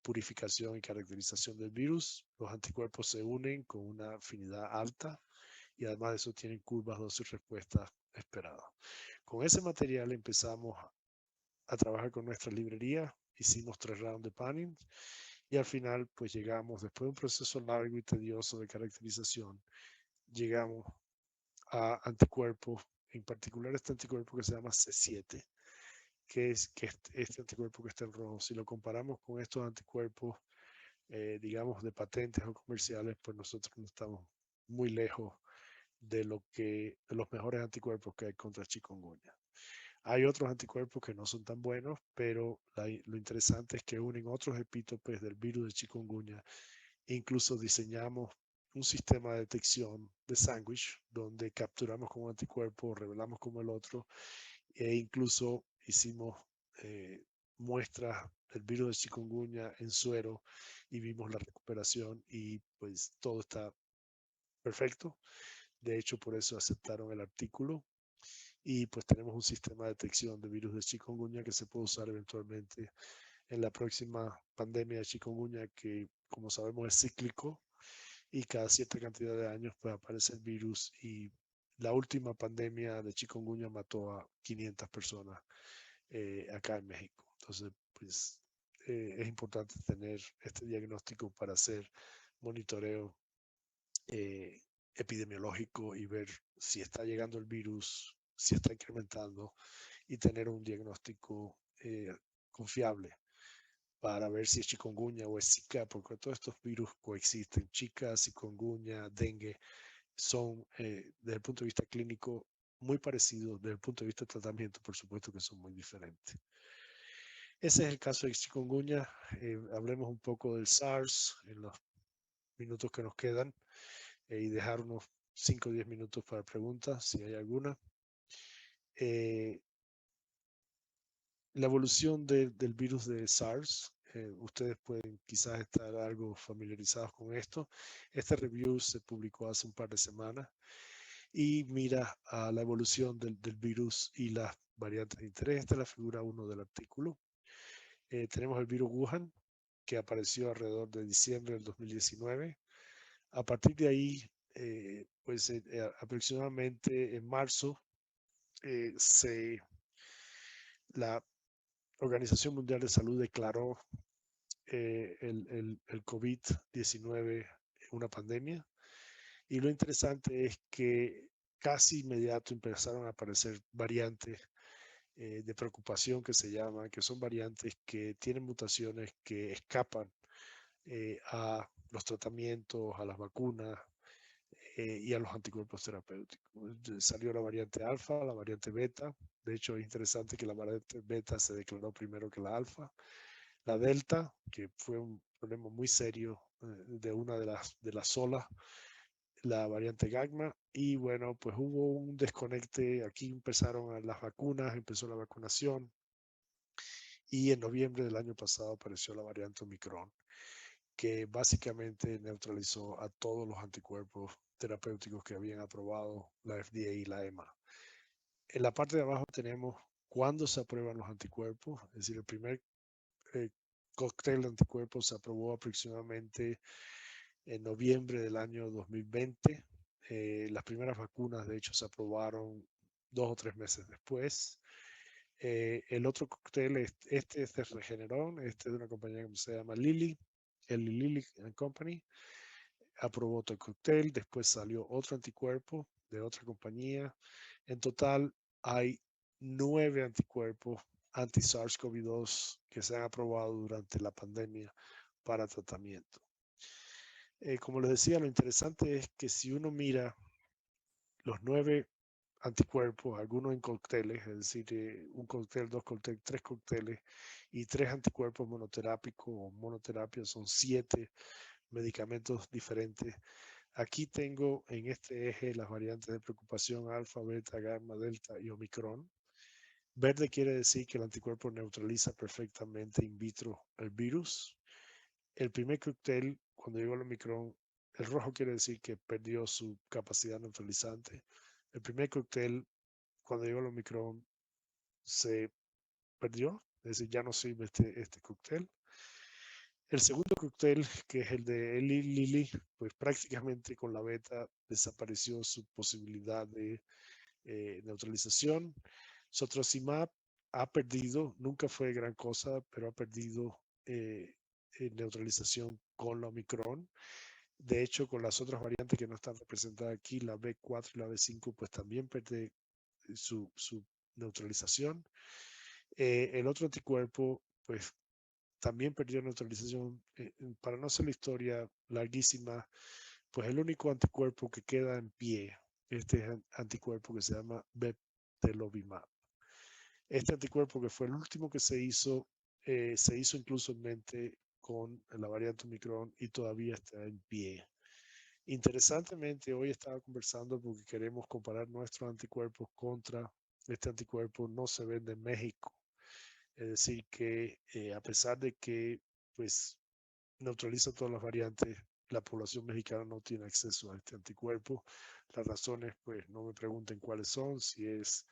purificación y caracterización del virus. Los anticuerpos se unen con una afinidad alta y además de eso tienen curvas dosis-respuesta esperadas. Con ese material empezamos a trabajar con nuestra librería, hicimos 3 rounds de panning y al final pues llegamos, después de un proceso largo y tedioso de caracterización, llegamos a anticuerpos, en particular este anticuerpo que se llama C7, que es este anticuerpo que está en rojo. Si lo comparamos con estos anticuerpos, digamos, de patentes o comerciales, pues nosotros no estamos muy lejos de los mejores anticuerpos que hay contra chikungunya. Hay otros anticuerpos que no son tan buenos, pero lo interesante es que unen otros epítopes del virus de chikungunya. Incluso diseñamos un sistema de detección de sándwich donde capturamos como anticuerpo, revelamos como el otro, e incluso hicimos muestras del virus de chikungunya en suero y vimos la recuperación y pues todo está perfecto. De hecho, por eso aceptaron el artículo. Y pues tenemos un sistema de detección de virus de chikungunya que se puede usar eventualmente en la próxima pandemia de chikungunya, que como sabemos es cíclico y cada cierta cantidad de años pues aparece el virus, y la última pandemia de chikungunya mató a 500 personas acá en México. Entonces pues es importante tener este diagnóstico para hacer monitoreo epidemiológico y ver si está llegando el virus, si está incrementando, y tener un diagnóstico confiable para ver si es chikungunya o es Zika, porque todos estos virus coexisten. Zika, chikungunya, dengue, son desde el punto de vista clínico muy parecidos, desde el punto de vista de tratamiento, por supuesto que son muy diferentes. Ese es el caso de chikungunya. Hablemos un poco del SARS en los minutos que nos quedan, y dejar unos 5 o 10 minutos para preguntas, si hay alguna. La evolución del virus de SARS, ustedes pueden quizás estar algo familiarizados con esto. Este review se publicó hace un par de semanas y mira a la evolución del virus y las variantes de interés. Esta es la figura 1 del artículo. Tenemos el virus Wuhan, que apareció alrededor de diciembre del 2019. A partir de ahí, pues aproximadamente en marzo, la Organización Mundial de Salud declaró el COVID-19 una pandemia. Y lo interesante es que casi inmediato empezaron a aparecer variantes de preocupación que se llaman, que son variantes que tienen mutaciones que escapan a los tratamientos, a las vacunas y a los anticuerpos terapéuticos. Salió la variante alfa, la variante beta. De hecho, es interesante que la variante beta se declaró primero que la alfa. La delta, que fue un problema muy serio de una de las olas, la variante gamma, y bueno, pues hubo un desconecte. Aquí empezaron las vacunas, empezó la vacunación, y en noviembre del año pasado apareció la variante Omicron, que básicamente neutralizó a todos los anticuerpos terapéuticos que habían aprobado la FDA y la EMA. En la parte de abajo tenemos cuándo se aprueban los anticuerpos, es decir, el primer cóctel de anticuerpos se aprobó aproximadamente en noviembre del año 2020. Las primeras vacunas, de hecho, se aprobaron 2 o 3 meses después. El otro cóctel, este es de Regeneron, este es de una compañía que se llama Lilly, el Lilly Company, aprobó otro cóctel. Después salió otro anticuerpo de otra compañía. En total hay 9 anticuerpos anti-SARS-CoV-2 que se han aprobado durante la pandemia para tratamiento. Como les decía, lo interesante es que si uno mira los 9 anticuerpos, algunos en cócteles, es decir, un cóctel, 2 cócteles, 3 cócteles y 3 anticuerpos monoterápicos o monoterapia, son 7 medicamentos diferentes. Aquí tengo en este eje las variantes de preocupación alfa, beta, gamma, delta y omicron. Verde quiere decir que el anticuerpo neutraliza perfectamente in vitro el virus. El primer cóctel, cuando llegó el omicron, el rojo quiere decir que perdió su capacidad neutralizante. El primer cóctel, cuando llegó el omicron, se perdió, es decir, ya no sirve este cóctel. El segundo cóctel, que es el de Eli Lilly, pues prácticamente con la beta desapareció su posibilidad de neutralización. Sotracimab ha perdido, nunca fue gran cosa, pero ha perdido neutralización con la Omicron. De hecho, con las otras variantes que no están representadas aquí, la B4 y la B5, pues también pierde su neutralización. El otro anticuerpo, pues también perdió neutralización. Para no hacer la historia larguísima, pues el único anticuerpo que queda en pie, este anticuerpo que se llama Bebtelovimab. Este anticuerpo, que fue el último que se hizo incluso en mente con la variante Omicron y todavía está en pie. Interesantemente, hoy estaba conversando porque queremos comparar nuestros anticuerpos contra este anticuerpo. No se vende en México. Es decir, que a pesar de que pues neutraliza todas las variantes, la población mexicana no tiene acceso a este anticuerpo. Las razones, pues no me pregunten cuáles son, si es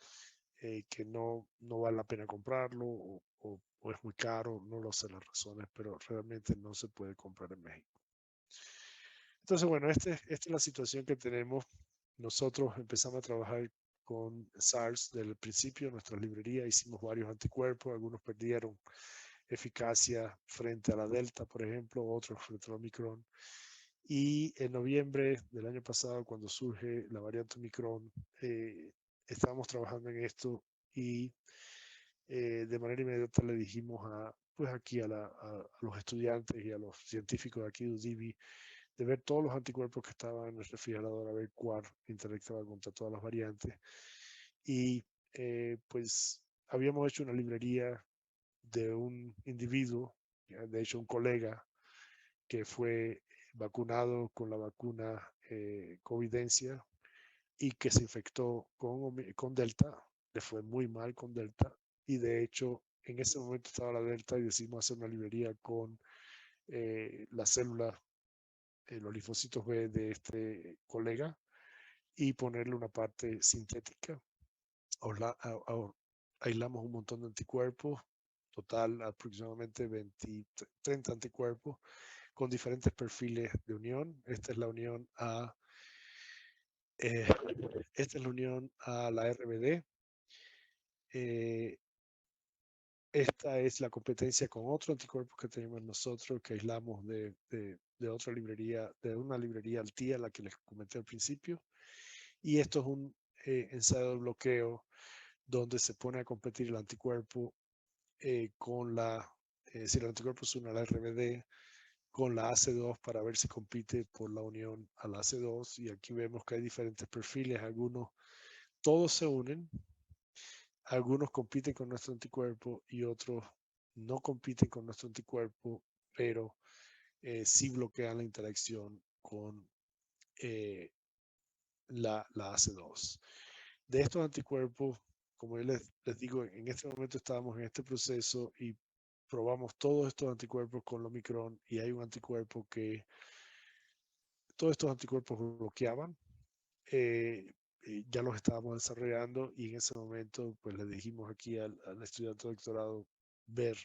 que no vale la pena comprarlo o es muy caro, no lo sé las razones, pero realmente no se puede comprar en México. Entonces, bueno, esta es la situación que tenemos. Nosotros empezamos a trabajar con SARS desde el principio. En nuestra librería hicimos varios anticuerpos, algunos perdieron eficacia frente a la Delta, por ejemplo, otros frente a la Omicron. Y en noviembre del año pasado, cuando surge la variante Omicron, estábamos trabajando en esto y de manera inmediata le dijimos pues aquí a los estudiantes y a los científicos de aquí de UDIVI de ver todos los anticuerpos que estaban en el refrigerador, a ver cuál interactuaba contra todas las variantes. Y pues habíamos hecho una librería de un individuo, de hecho un colega, que fue vacunado con la vacuna Covidencia y que se infectó con Delta, le fue muy mal con Delta, y de hecho en ese momento estaba la Delta y decidimos hacer una librería con las células, los linfocitos B de este colega, y ponerle una parte sintética. Aislamos un montón de anticuerpos, total aproximadamente 30 anticuerpos con diferentes perfiles de unión. Esta es la unión a la RBD. esta es la competencia con otro anticuerpo que tenemos nosotros, que aislamos de otra librería, de una librería Altía, la que les comenté al principio. Y esto es un ensayo de bloqueo donde se pone a competir el anticuerpo con si el anticuerpo se une a la RBD, con la AC2 para ver si compite por la unión a la AC2. Y aquí vemos que hay diferentes perfiles, todos se unen, algunos compiten con nuestro anticuerpo y otros no compiten con nuestro anticuerpo, pero sí bloquean la interacción con la AC2. De estos anticuerpos, como yo les digo, en este momento estábamos en este proceso y probamos todos estos anticuerpos con el Omicron, y hay un anticuerpo que todos estos anticuerpos bloqueaban. Ya los estábamos desarrollando y en ese momento pues le dijimos aquí al estudiante de doctorado ver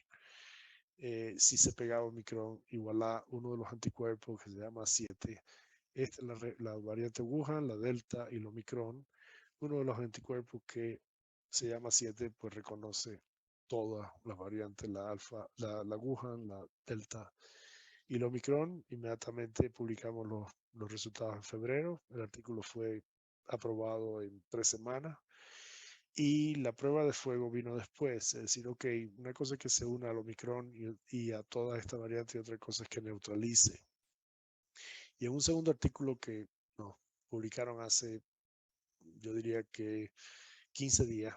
si se pegaba Omicron, igual a uno de los anticuerpos que se llama 7. Esta es la variante Wuhan, la Delta y el Omicron. Uno de los anticuerpos que se llama 7 pues reconoce todas las variantes, la alfa, la Wuhan, la Delta y el Omicron. Inmediatamente publicamos los resultados en febrero. El artículo fue aprobado en 3 semanas. Y la prueba de fuego vino después. Es decir, ok, una cosa es que se una al Omicron y a toda esta variante, y otra cosa es que neutralice. Y en un segundo artículo que no, publicaron hace, yo diría que 15 días,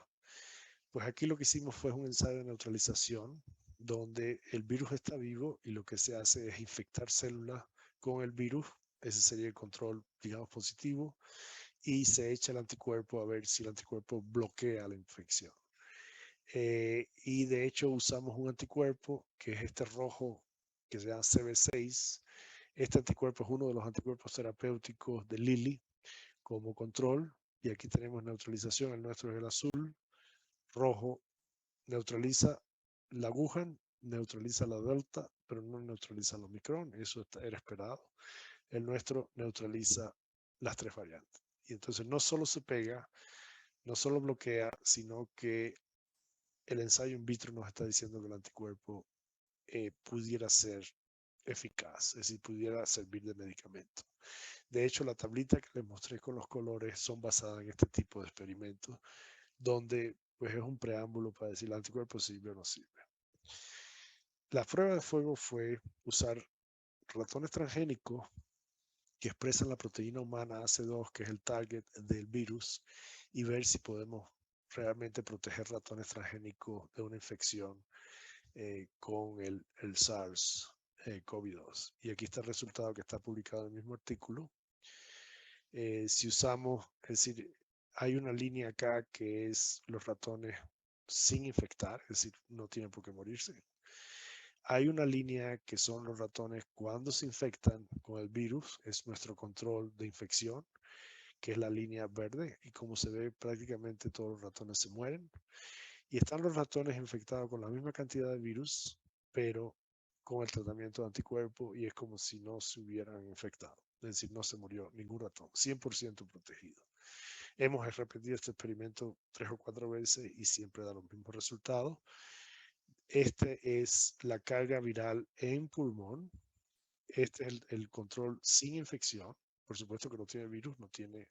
pues aquí lo que hicimos fue un ensayo de neutralización donde el virus está vivo y lo que se hace es infectar células con el virus. Ese sería el control, digamos, positivo. Y se echa el anticuerpo a ver si el anticuerpo bloquea la infección. Y de hecho usamos un anticuerpo que es este rojo que se llama CB6. Este anticuerpo es uno de los anticuerpos terapéuticos de Lilly como control. Y aquí tenemos neutralización. El nuestro es el azul. Rojo neutraliza la Wuhan, neutraliza la Delta, pero no neutraliza el Omicron. Eso era esperado. El nuestro neutraliza las 3 variantes. Y entonces no solo se pega, no solo bloquea, sino que el ensayo in vitro nos está diciendo que el anticuerpo pudiera ser eficaz, es decir, pudiera servir de medicamento. De hecho, la tablita que les mostré con los colores son basadas en este tipo de experimentos, donde pues es un preámbulo para decir el anticuerpo sirve o no sirve. La prueba de fuego fue usar ratones transgénicos que expresan la proteína humana AC2, que es el target del virus, y ver si podemos realmente proteger ratones transgénicos de una infección con el SARS-CoV-2. Y aquí está el resultado que está publicado en el mismo artículo. Si usamos, es decir, hay una línea acá que es los ratones sin infectar, es decir, no tienen por qué morirse. Hay una línea que son los ratones cuando se infectan con el virus, es nuestro control de infección, que es la línea verde, y como se ve prácticamente todos los ratones se mueren. Y están los ratones infectados con la misma cantidad de virus, pero con el tratamiento de anticuerpo, y es como si no se hubieran infectado. Es decir, no se murió ningún ratón, 100% protegido. Hemos repetido este experimento 3 o 4 veces y siempre da los mismos resultados. Este es la carga viral en pulmón. Este es el control sin infección. Por supuesto que no tiene virus, no tiene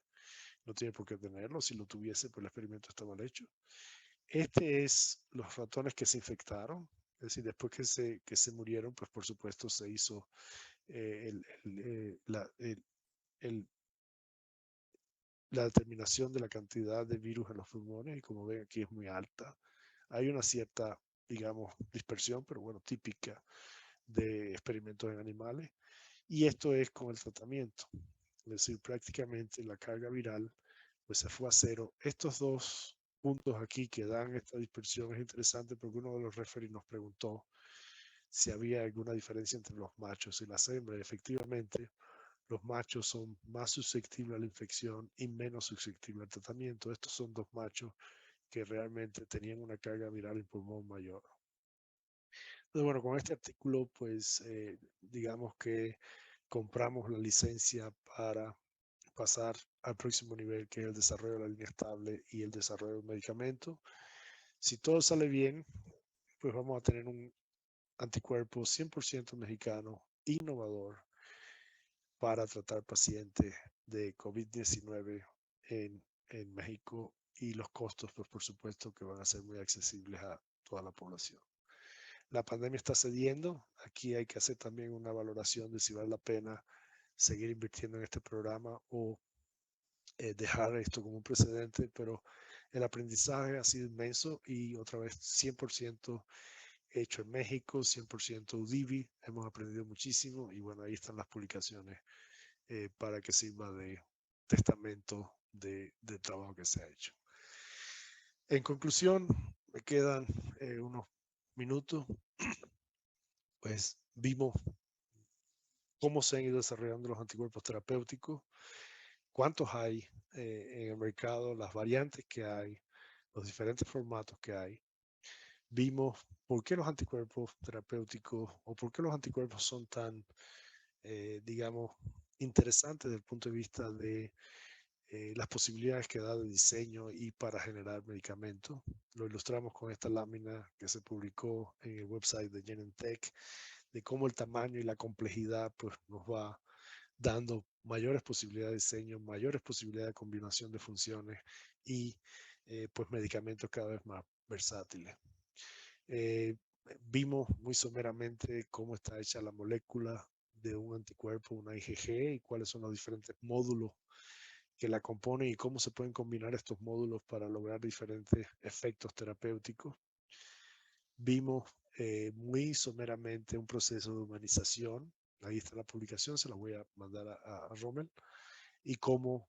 por qué tenerlo. Si lo tuviese, pues el experimento está mal hecho. Este es los ratones que se infectaron. Es decir, después que se murieron, pues por supuesto se hizo la determinación de la cantidad de virus en los pulmones, y como ven aquí es muy alta. Hay una cierta, digamos, dispersión, pero bueno, típica de experimentos en animales. Y esto es con el tratamiento. Es decir, prácticamente la carga viral pues se fue a cero. Estos dos puntos aquí que dan esta dispersión es interesante porque uno de los referees nos preguntó si había alguna diferencia entre los machos y las hembras. Efectivamente, los machos son más susceptibles a la infección y menos susceptibles al tratamiento. Estos son dos machos que realmente tenían una carga viral en pulmón mayor. Entonces, bueno, con este artículo, pues, digamos que compramos la licencia para pasar al próximo nivel, que es el desarrollo de la línea estable y el desarrollo del medicamento. Si todo sale bien, pues vamos a tener un anticuerpo 100% mexicano, innovador, para tratar pacientes de COVID-19 en México, y los costos, pues por supuesto que van a ser muy accesibles a toda la población. La pandemia está cediendo. Aquí hay que hacer también una valoración de si vale la pena seguir invirtiendo en este programa o dejar esto como un precedente, pero el aprendizaje ha sido inmenso y otra vez 100% hecho en México, 100% UDIVI, hemos aprendido muchísimo y bueno, ahí están las publicaciones para que sirva de testamento del trabajo que se ha hecho. En conclusión, me quedan unos minutos, pues vimos cómo se han ido desarrollando los anticuerpos terapéuticos, cuántos hay en el mercado, las variantes que hay, los diferentes formatos que hay. Vimos por qué los anticuerpos terapéuticos o por qué los anticuerpos son tan, digamos, interesantes desde el punto de vista de las posibilidades que da de diseño y para generar medicamentos. Lo ilustramos con esta lámina que se publicó en el website de Genentech, de cómo el tamaño y la complejidad pues, nos va dando mayores posibilidades de diseño, mayores posibilidades de combinación de funciones y pues medicamentos cada vez más versátiles. Vimos muy someramente cómo está hecha la molécula de un anticuerpo, una IgG, y cuáles son los diferentes módulos que la componen y cómo se pueden combinar estos módulos para lograr diferentes efectos terapéuticos. Vimos muy someramente un proceso de humanización. Ahí está la publicación, se la voy a mandar a Rommel, y cómo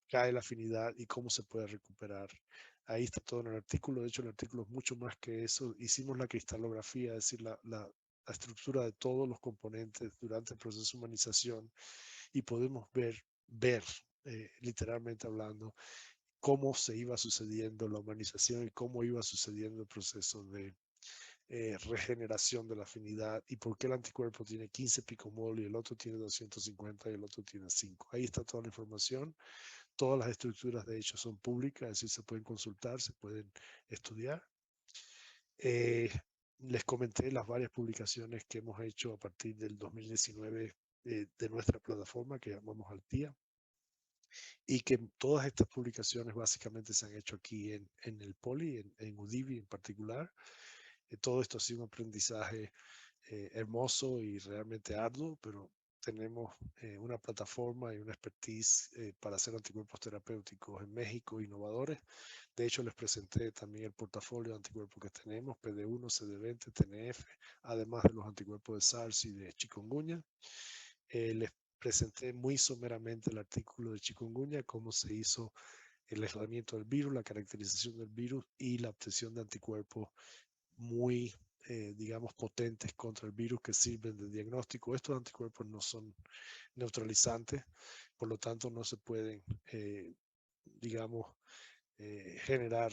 cae la afinidad y cómo se puede recuperar. Ahí está todo en el artículo. De hecho, el artículo es mucho más que eso. Hicimos la cristalografía, es decir, la estructura de todos los componentes durante el proceso de humanización, y podemos ver literalmente hablando, cómo se iba sucediendo la humanización y cómo iba sucediendo el proceso de regeneración de la afinidad, y por qué el anticuerpo tiene 15 picomol y el otro tiene 250 y el otro tiene 5. Ahí está toda la información. Todas las estructuras de hecho son públicas, es decir, se pueden consultar, se pueden estudiar. Les comenté las varias publicaciones que hemos hecho a partir del 2019 de nuestra plataforma que llamamos Altía, y que todas estas publicaciones básicamente se han hecho aquí en el Poli, en UDIVI en particular. Todo esto ha sido un aprendizaje hermoso y realmente arduo, pero tenemos una plataforma y una expertise para hacer anticuerpos terapéuticos en México, innovadores. De hecho, les presenté también el portafolio de anticuerpos que tenemos, PD1, CD20, TNF, además de los anticuerpos de SARS y de chikungunya. Les presenté muy someramente el artículo de chikungunya, cómo se hizo el aislamiento del virus, la caracterización del virus y la obtención de anticuerpos muy, digamos, potentes contra el virus que sirven de diagnóstico. Estos anticuerpos no son neutralizantes, por lo tanto no se pueden, digamos, generar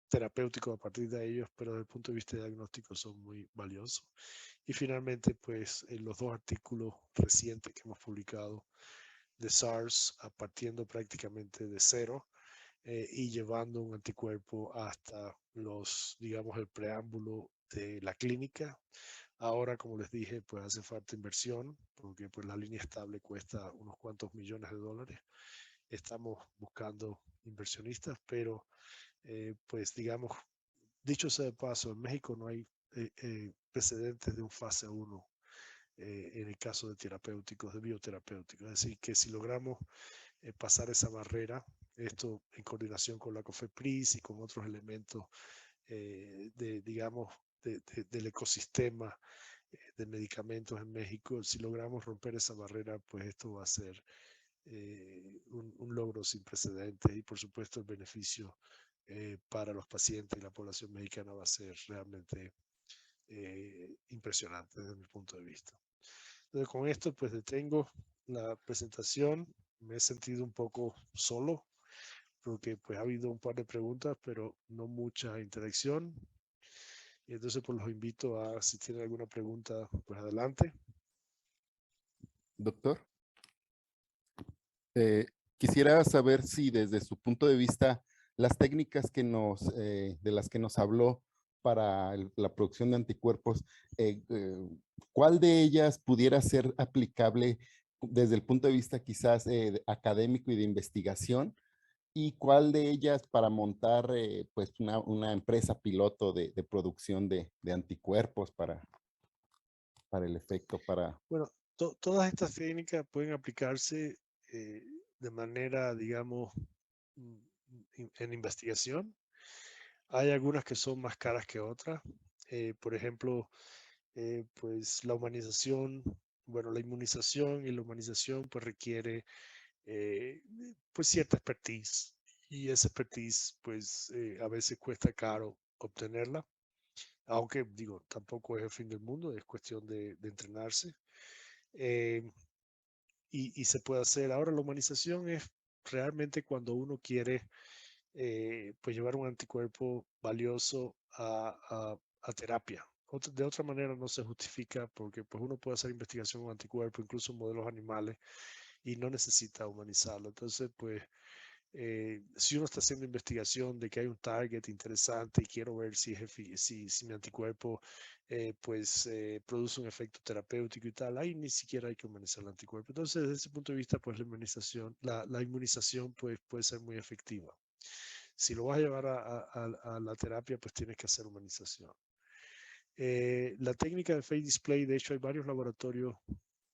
terapéuticos a partir de ellos, pero desde el punto de vista diagnóstico son muy valiosos. Y finalmente, pues, los dos artículos recientes que hemos publicado de SARS, partiendo prácticamente de cero, y llevando un anticuerpo hasta los, digamos, el preámbulo de la clínica. Ahora, como les dije, pues hace falta inversión, porque pues la línea estable cuesta unos cuantos millones de dólares. Estamos buscando inversionistas, pero pues digamos, dicho sea de paso, en México no hay precedentes de un fase 1 en el caso de terapéuticos, de bioterapéuticos. Es decir, que si logramos pasar esa barrera, esto en coordinación con la COFEPRIS y con otros elementos digamos, del ecosistema de medicamentos en México, si logramos romper esa barrera, pues esto va a ser un logro sin precedentes, y por supuesto el beneficio para los pacientes y la población mexicana va a ser realmente impresionante desde mi punto de vista. Entonces, con esto pues detengo la presentación. Me he sentido un poco solo porque pues ha habido un par de preguntas, pero no mucha interacción. Y entonces pues los invito a, si tienen alguna pregunta, pues adelante. Doctor, quisiera saber si desde su punto de vista las técnicas que de las que nos habló para la producción de anticuerpos, ¿cuál de ellas pudiera ser aplicable desde el punto de vista quizás académico y de investigación? ¿Y cuál de ellas para montar pues una empresa piloto de producción de anticuerpos para el efecto, para... Bueno, todas estas técnicas pueden aplicarse de manera, digamos, en investigación. Hay algunas que son más caras que otras. Por ejemplo, pues la humanización, bueno, la inmunización y la humanización pues requiere pues cierta expertise, y esa expertise pues a veces cuesta caro obtenerla, aunque digo, tampoco es el fin del mundo, es cuestión de entrenarse. Eh, y se puede hacer. Ahora la humanización es realmente cuando uno quiere pues llevar un anticuerpo valioso a terapia. De otra manera no se justifica, porque pues uno puede hacer investigación con anticuerpos, incluso en modelos animales, y no necesita humanizarlo. Entonces, pues, si uno está haciendo investigación de que hay un target interesante y quiero ver si mi anticuerpo pues produce un efecto terapéutico y tal, ahí ni siquiera hay que humanizar el anticuerpo. Entonces, desde ese punto de vista, pues la inmunización pues, puede ser muy efectiva. Si lo vas a llevar a la terapia, pues tienes que hacer humanización. La técnica de Phage Display, de hecho, hay varios laboratorios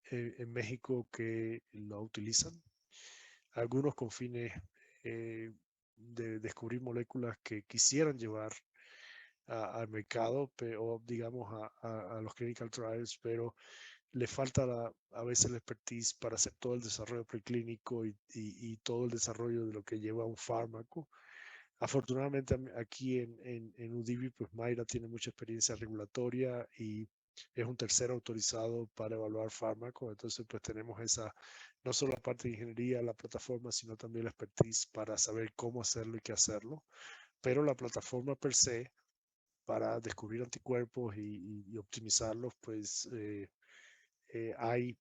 en México que lo utilizan, algunos con fines de descubrir moléculas que quisieran llevar al mercado o digamos a los clinical trials, pero le falta a veces la expertise para hacer todo el desarrollo preclínico y todo el desarrollo de lo que lleva un fármaco. Afortunadamente aquí en UDIVI, pues Mayra tiene mucha experiencia regulatoria y es un tercero autorizado para evaluar fármacos. Entonces, pues tenemos no solo la parte de ingeniería, la plataforma, sino también la expertise para saber cómo hacerlo y qué hacerlo. Pero la plataforma per se, para descubrir anticuerpos y optimizarlos, pues hay...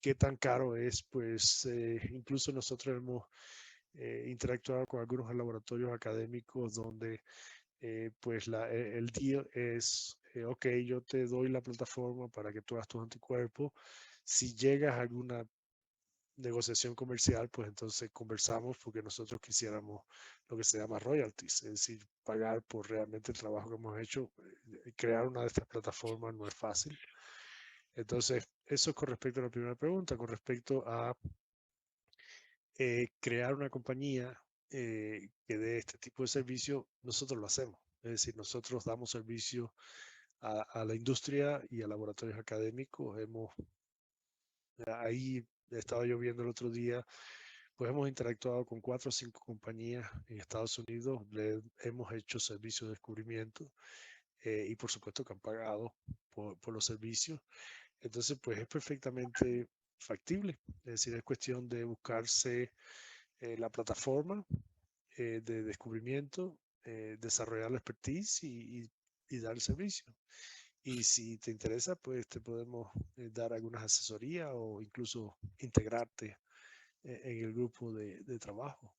¿Qué tan caro es? Pues incluso nosotros hemos interactuado con algunos laboratorios académicos donde pues el deal es, ok, yo te doy la plataforma para que tú hagas tus anticuerpos. Si llegas a alguna negociación comercial, pues entonces conversamos, porque nosotros quisiéramos lo que se llama royalties, es decir, pagar por realmente el trabajo que hemos hecho. Crear una de estas plataformas no es fácil. Entonces, eso es con respecto a la primera pregunta. Con respecto a crear una compañía que dé este tipo de servicio, nosotros lo hacemos. Es decir, nosotros damos servicio a la industria y a laboratorios académicos. Ahí estaba yo viendo el otro día, pues hemos interactuado con 4 o 5 compañías en Estados Unidos, le hemos hecho servicios de descubrimiento y por supuesto que han pagado por los servicios. Entonces, pues es perfectamente factible. Es decir, es cuestión de buscarse la plataforma de descubrimiento, desarrollar la expertise y dar el servicio. Y si te interesa, pues te podemos dar algunas asesorías o incluso integrarte en el grupo de trabajo.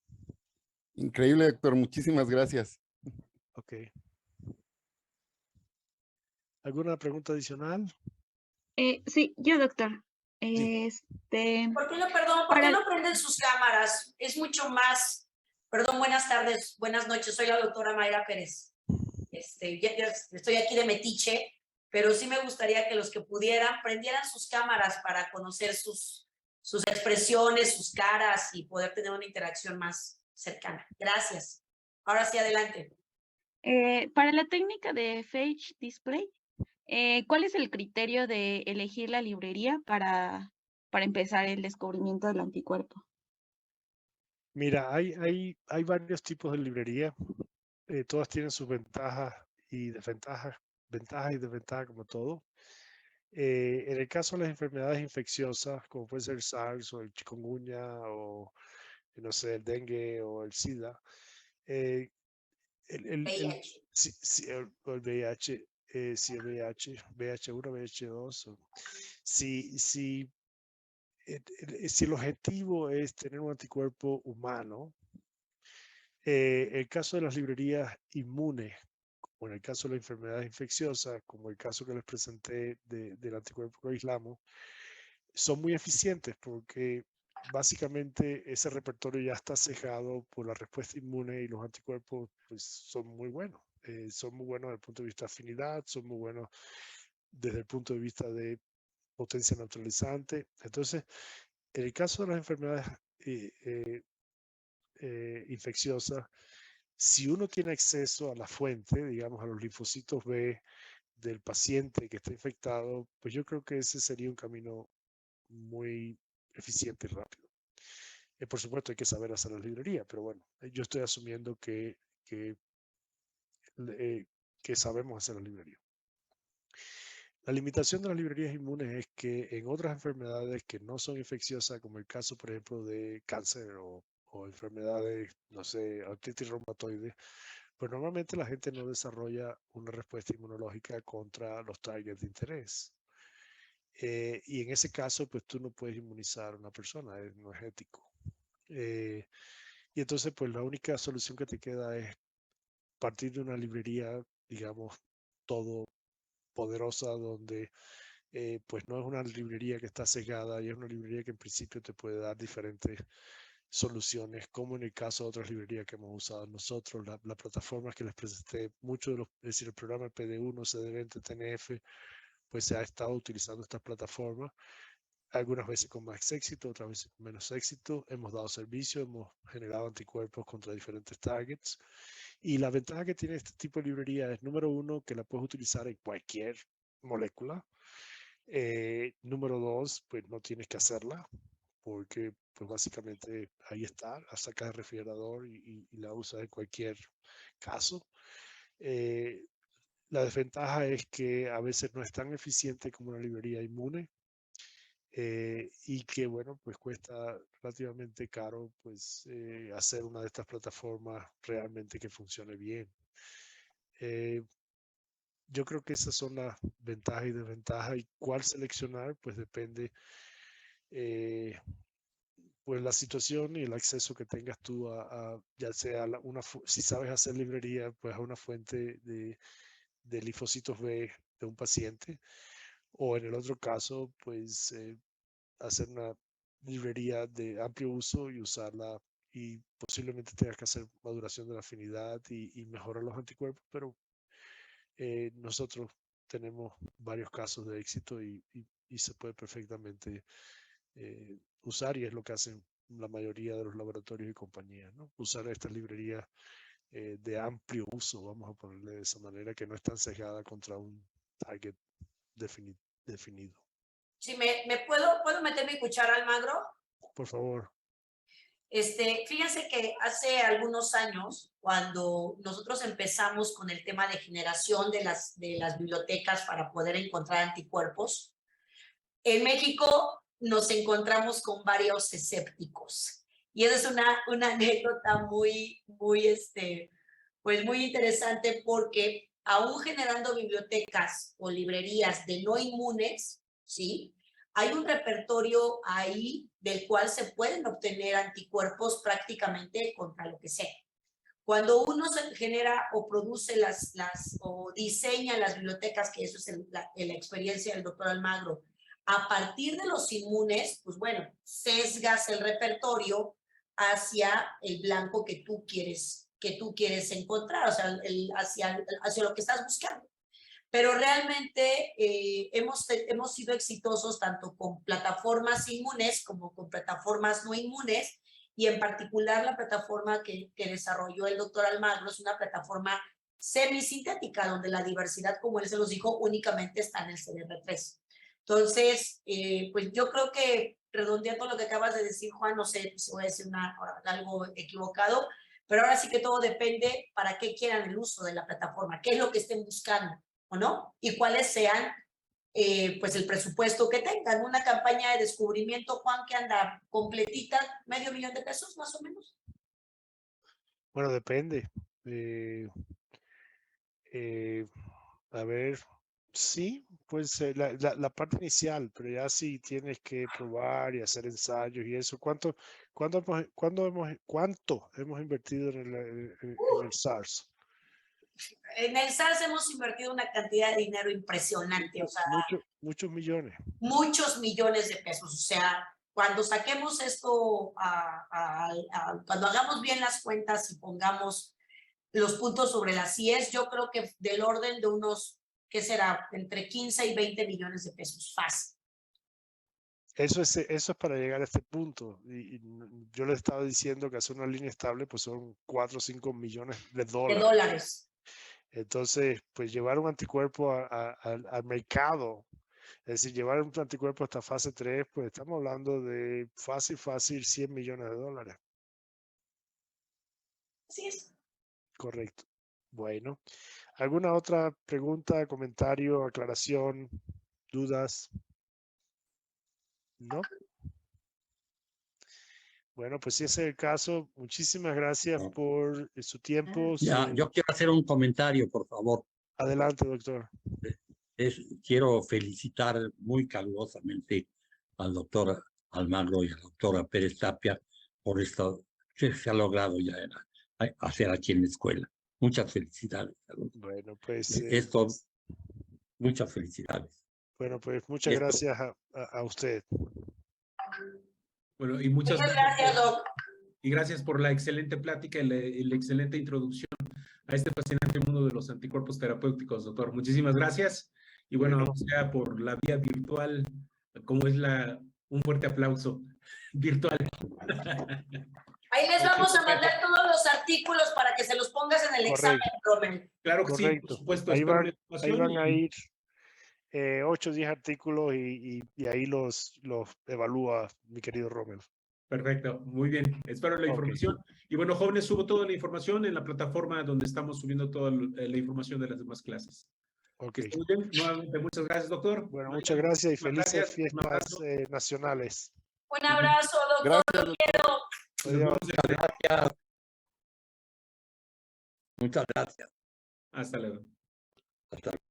Increíble, doctor. Muchísimas gracias. Ok. ¿Alguna pregunta adicional? Sí, yo, doctor. Sí. ¿Por qué no prenden sus cámaras? Es mucho más. Perdón, buenas tardes, buenas noches. Soy la doctora Mayra Pérez. Ya estoy aquí de metiche, pero sí me gustaría que los que pudieran prendieran sus cámaras para conocer sus expresiones, sus caras y poder tener una interacción más cercana. Gracias. Ahora sí, adelante. Para la técnica de Phage Display, ¿cuál es el criterio de elegir la librería para empezar el descubrimiento del anticuerpo? Mira, hay varios tipos de librería. Todas tienen sus ventajas y desventajas, ventajas y desventajas como todo. En el caso de las enfermedades infecciosas, como puede ser el SARS o el chikungunya o no sé, el dengue o el SIDA, VIH. o el VIH, si el VIH, VH1, VH2, si el objetivo es tener un anticuerpo humano, El caso de las librerías inmunes, como en el caso de las enfermedades infecciosas, como el caso que les presenté del anticuerpo que aislamos, son muy eficientes porque básicamente ese repertorio ya está cejado por la respuesta inmune y los anticuerpos pues, son muy buenos. Son muy buenos desde el punto de vista de afinidad, son muy buenos desde el punto de vista de potencia neutralizante. Entonces, en el caso de las enfermedades infecciosas, si uno tiene acceso a la fuente, digamos a los linfocitos B del paciente que está infectado, pues yo creo que ese sería un camino muy eficiente y rápido. Por supuesto hay que saber hacer la librería, pero bueno, yo estoy asumiendo que sabemos hacer la librería. La limitación de las librerías inmunes es que en otras enfermedades que no son infecciosas, como el caso, por ejemplo, de cáncer o enfermedades, no sé, artritis reumatoide, pues normalmente la gente no desarrolla una respuesta inmunológica contra los targets de interés. Y en ese caso, pues tú no puedes inmunizar a una persona, no es ético. Y entonces, pues la única solución que te queda es partir de una librería, digamos, todo poderosa, donde pues no es una librería que está sesgada y es una librería que en principio te puede dar diferentes soluciones, como en el caso de otras librerías que hemos usado nosotros, la plataforma que les presenté, mucho de los, es decir, el programa PD1, CD20, TNF, pues se ha estado utilizando estas plataformas, algunas veces con más éxito, otras veces con menos éxito. Hemos dado servicio, hemos generado anticuerpos contra diferentes targets. Y la ventaja que tiene este tipo de librería es, número uno, que la puedes utilizar en cualquier molécula. Número dos, pues no tienes que hacerla, porque pues básicamente ahí está, la sacas del refrigerador y la usas en cualquier caso. La desventaja es que a veces no es tan eficiente como una librería inmune, y que bueno, pues cuesta relativamente caro pues hacer una de estas plataformas realmente que funcione bien. Yo creo que esas son las ventajas y desventajas, y cuál seleccionar pues depende pues la situación y el acceso que tengas tú a ya sea si sabes hacer librería, pues a una fuente de linfocitos B de un paciente, o en el otro caso pues hacer una librería de amplio uso y usarla, y posiblemente tengas que hacer maduración de la afinidad y mejorar los anticuerpos, pero nosotros tenemos varios casos de éxito y se puede perfectamente usar, y es lo que hacen la mayoría de los laboratorios y compañías, ¿no? Usar estas librerías de amplio uso, vamos a ponerle de esa manera, que no están sesgada contra un target definido. Sí, ¿puedo meter mi cuchara, Almagro? Por favor. Fíjense que hace algunos años, cuando nosotros empezamos con el tema de generación de las bibliotecas para poder encontrar anticuerpos, en México nos encontramos con varios escépticos. Y esa es una anécdota muy, pues muy interesante, porque aún generando bibliotecas o librerías de no inmunes, ¿sí? Hay un repertorio ahí del cual se pueden obtener anticuerpos prácticamente contra lo que sea. Cuando uno se genera o produce o diseña las bibliotecas, que eso es la experiencia del doctor Almagro, a partir de los inmunes, pues bueno, sesgas el repertorio hacia el blanco que tú quieres encontrar, o sea, hacia lo que estás buscando. Pero realmente hemos sido exitosos tanto con plataformas inmunes como con plataformas no inmunes, y en particular la plataforma que desarrolló el doctor Almagro es una plataforma semisintética, donde la diversidad, como él se los dijo, únicamente está en el CDR3. Entonces, pues yo creo que, redondeando lo que acabas de decir, Juan, no sé si voy a decir algo equivocado, pero ahora sí que todo depende para qué quieran el uso de la plataforma, qué es lo que estén buscando, ¿o no? Y cuáles sean pues el presupuesto que tengan. Una campaña de descubrimiento, Juan, que anda completita, $500,000 más o menos. Bueno, depende. A ver, sí, pues la parte inicial, pero ya si tienes que probar y hacer ensayos y eso, ¿cuánto hemos invertido en el SARS? En el SARS hemos invertido una cantidad de dinero impresionante, o sea, Muchos millones. muchos millones de pesos. O sea, cuando saquemos esto, cuando hagamos bien las cuentas y pongamos los puntos sobre las IES, yo creo que del orden de unos, ¿qué será? Entre 15 y 20 millones de pesos, fácil. Eso es para llegar a este punto. Y yo le estaba diciendo que hacer una línea estable pues son 4 o 5 millones de De dólares. dólares. Entonces, pues llevar un anticuerpo al mercado, es decir, llevar un anticuerpo hasta fase 3, pues estamos hablando de fácil, 100 millones de dólares. Así es. Correcto. Bueno, ¿alguna otra pregunta, comentario, aclaración, dudas? ¿No? Bueno, pues si ese es el caso, muchísimas gracias por su tiempo. Ya, yo quiero hacer un comentario, por favor. Adelante, doctor. Quiero felicitar muy calurosamente al doctor Almagro y a la doctora Pérez Tapia por esto que se ha logrado ya hacer aquí en la escuela. Muchas felicidades. Bueno, pues... Esto, muchas felicidades. Bueno, pues muchas gracias a usted. Bueno, y muchas gracias, Doc. Y gracias por la excelente plática y la excelente introducción a este fascinante mundo de los anticuerpos terapéuticos, doctor. Muchísimas gracias. Y bueno, o sea, por la vía virtual, como es un fuerte aplauso virtual. Ahí les vamos a mandar todos los artículos para que se los pongas en el examen, Rommel. Claro que sí, por supuesto. Ahí van a ir 8 o 10 artículos y ahí los evalúa mi querido Rommel. Perfecto, muy bien. Espero la información. Y bueno, jóvenes, subo toda la información en la plataforma donde estamos subiendo toda la información de las demás clases. Ok. Muy bien. Nuevamente, muchas gracias, doctor. Bueno, muchas gracias y felices fiestas nacionales. Un abrazo, doctor. Adiós. Gracias. Muchas gracias. Hasta luego. Hasta luego.